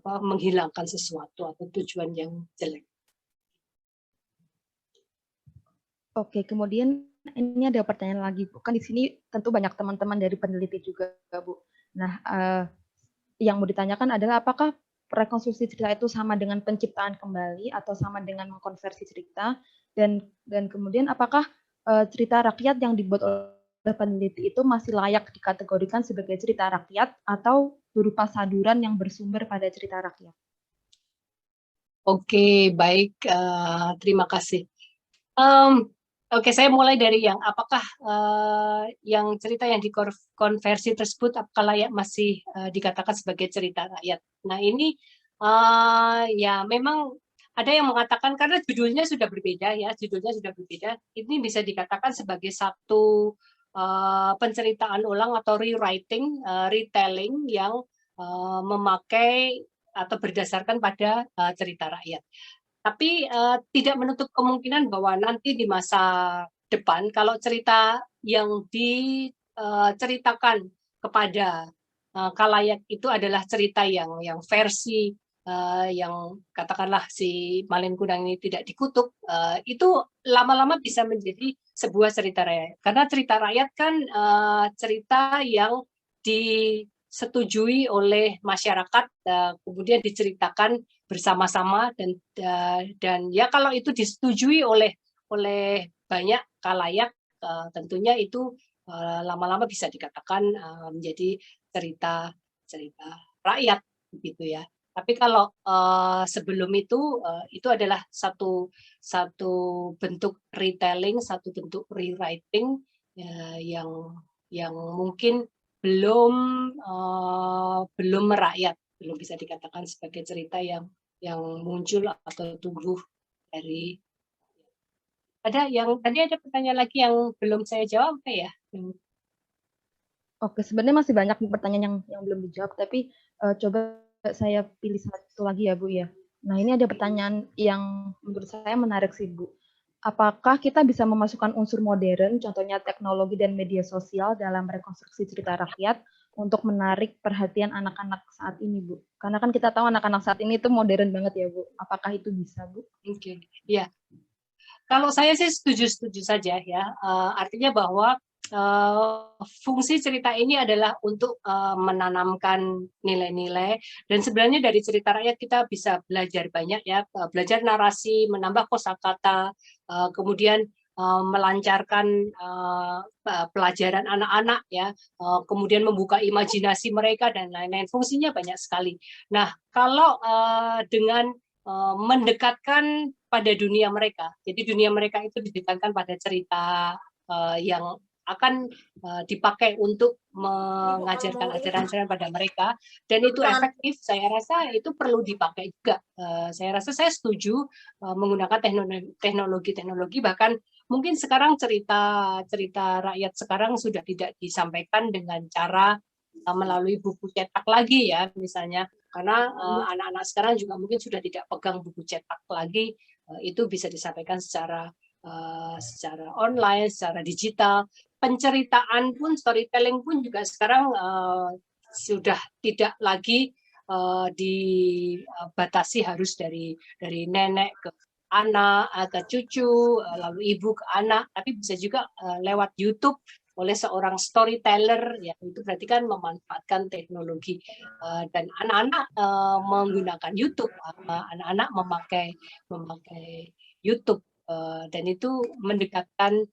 menghilangkan sesuatu atau tujuan yang jelek. Oke, kemudian ini ada pertanyaan lagi, Bu. Kan di sini tentu banyak teman-teman dari peneliti juga, Bu. Nah, yang mau ditanyakan adalah apakah rekonstruksi cerita itu sama dengan penciptaan kembali atau sama dengan mengkonversi cerita, dan kemudian apakah cerita rakyat yang dibuat oleh peneliti itu masih layak dikategorikan sebagai cerita rakyat atau berupa saduran yang bersumber pada cerita rakyat? Oke, baik, terima kasih. Oke, saya mulai dari yang apakah yang cerita yang dikonversi tersebut apakah layak masih dikatakan sebagai cerita rakyat. Nah ini ya memang ada yang mengatakan karena judulnya sudah berbeda ya, ini bisa dikatakan sebagai satu penceritaan ulang atau rewriting, retelling yang memakai atau berdasarkan pada cerita rakyat. Tapi tidak menutup kemungkinan bahwa nanti di masa depan kalau cerita yang diceritakan kepada khalayak itu adalah cerita yang versi yang katakanlah si Malin Kundang ini tidak dikutuk, itu lama-lama bisa menjadi sebuah cerita rakyat. Karena cerita rakyat kan cerita yang disetujui oleh masyarakat, kemudian diceritakan bersama-sama, dan ya kalau itu disetujui oleh banyak khalayak, tentunya itu lama-lama bisa dikatakan menjadi cerita rakyat, begitu ya. Tapi kalau sebelum itu adalah satu bentuk retelling, satu bentuk rewriting yang mungkin belum merakyat, belum bisa dikatakan sebagai cerita yang muncul atau tumbuh dari. Tadi ada pertanyaan lagi yang belum saya jawab ya? Oke, sebenarnya masih banyak pertanyaan yang belum dijawab, tapi coba saya pilih satu lagi ya, Bu ya. Nah, ini ada pertanyaan yang menurut saya menarik sih, Bu. Apakah kita bisa memasukkan unsur modern, contohnya teknologi dan media sosial dalam rekonstruksi cerita rakyat untuk menarik perhatian anak-anak saat ini, Bu? Karena kan kita tahu anak-anak saat ini itu modern banget ya, Bu. Apakah itu bisa, Bu? Oke, ya. Kalau saya sih setuju saja ya. Artinya bahwa fungsi cerita ini adalah untuk menanamkan nilai-nilai, dan sebenarnya dari cerita rakyat kita bisa belajar banyak ya, belajar narasi, menambah kosakata, kemudian melancarkan pelajaran anak-anak ya, kemudian membuka imajinasi mereka dan lain-lain. Fungsinya banyak sekali. Nah, kalau dengan mendekatkan pada dunia mereka. Jadi dunia mereka itu didekatkan pada cerita yang akan dipakai untuk mengajarkan ajaran-ajaran pada mereka, dan itu efektif. Saya rasa itu perlu dipakai juga. Saya rasa saya setuju menggunakan teknologi, bahkan mungkin sekarang cerita rakyat sekarang sudah tidak disampaikan dengan cara melalui buku cetak lagi ya, misalnya, karena anak-anak sekarang juga mungkin sudah tidak pegang buku cetak lagi, itu bisa disampaikan secara online, secara digital. Penceritaan pun, storytelling pun juga sekarang sudah tidak lagi dibatasi harus dari nenek ke anak, ke cucu, lalu ibu ke anak, tapi bisa juga lewat YouTube oleh seorang storyteller, ya itu berarti kan memanfaatkan teknologi, dan anak-anak menggunakan YouTube, anak-anak memakai YouTube, dan itu mendekatkan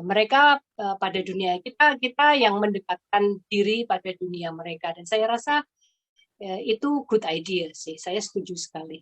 mereka pada dunia kita yang mendekatkan diri pada dunia mereka, dan saya rasa itu good idea sih, saya setuju sekali.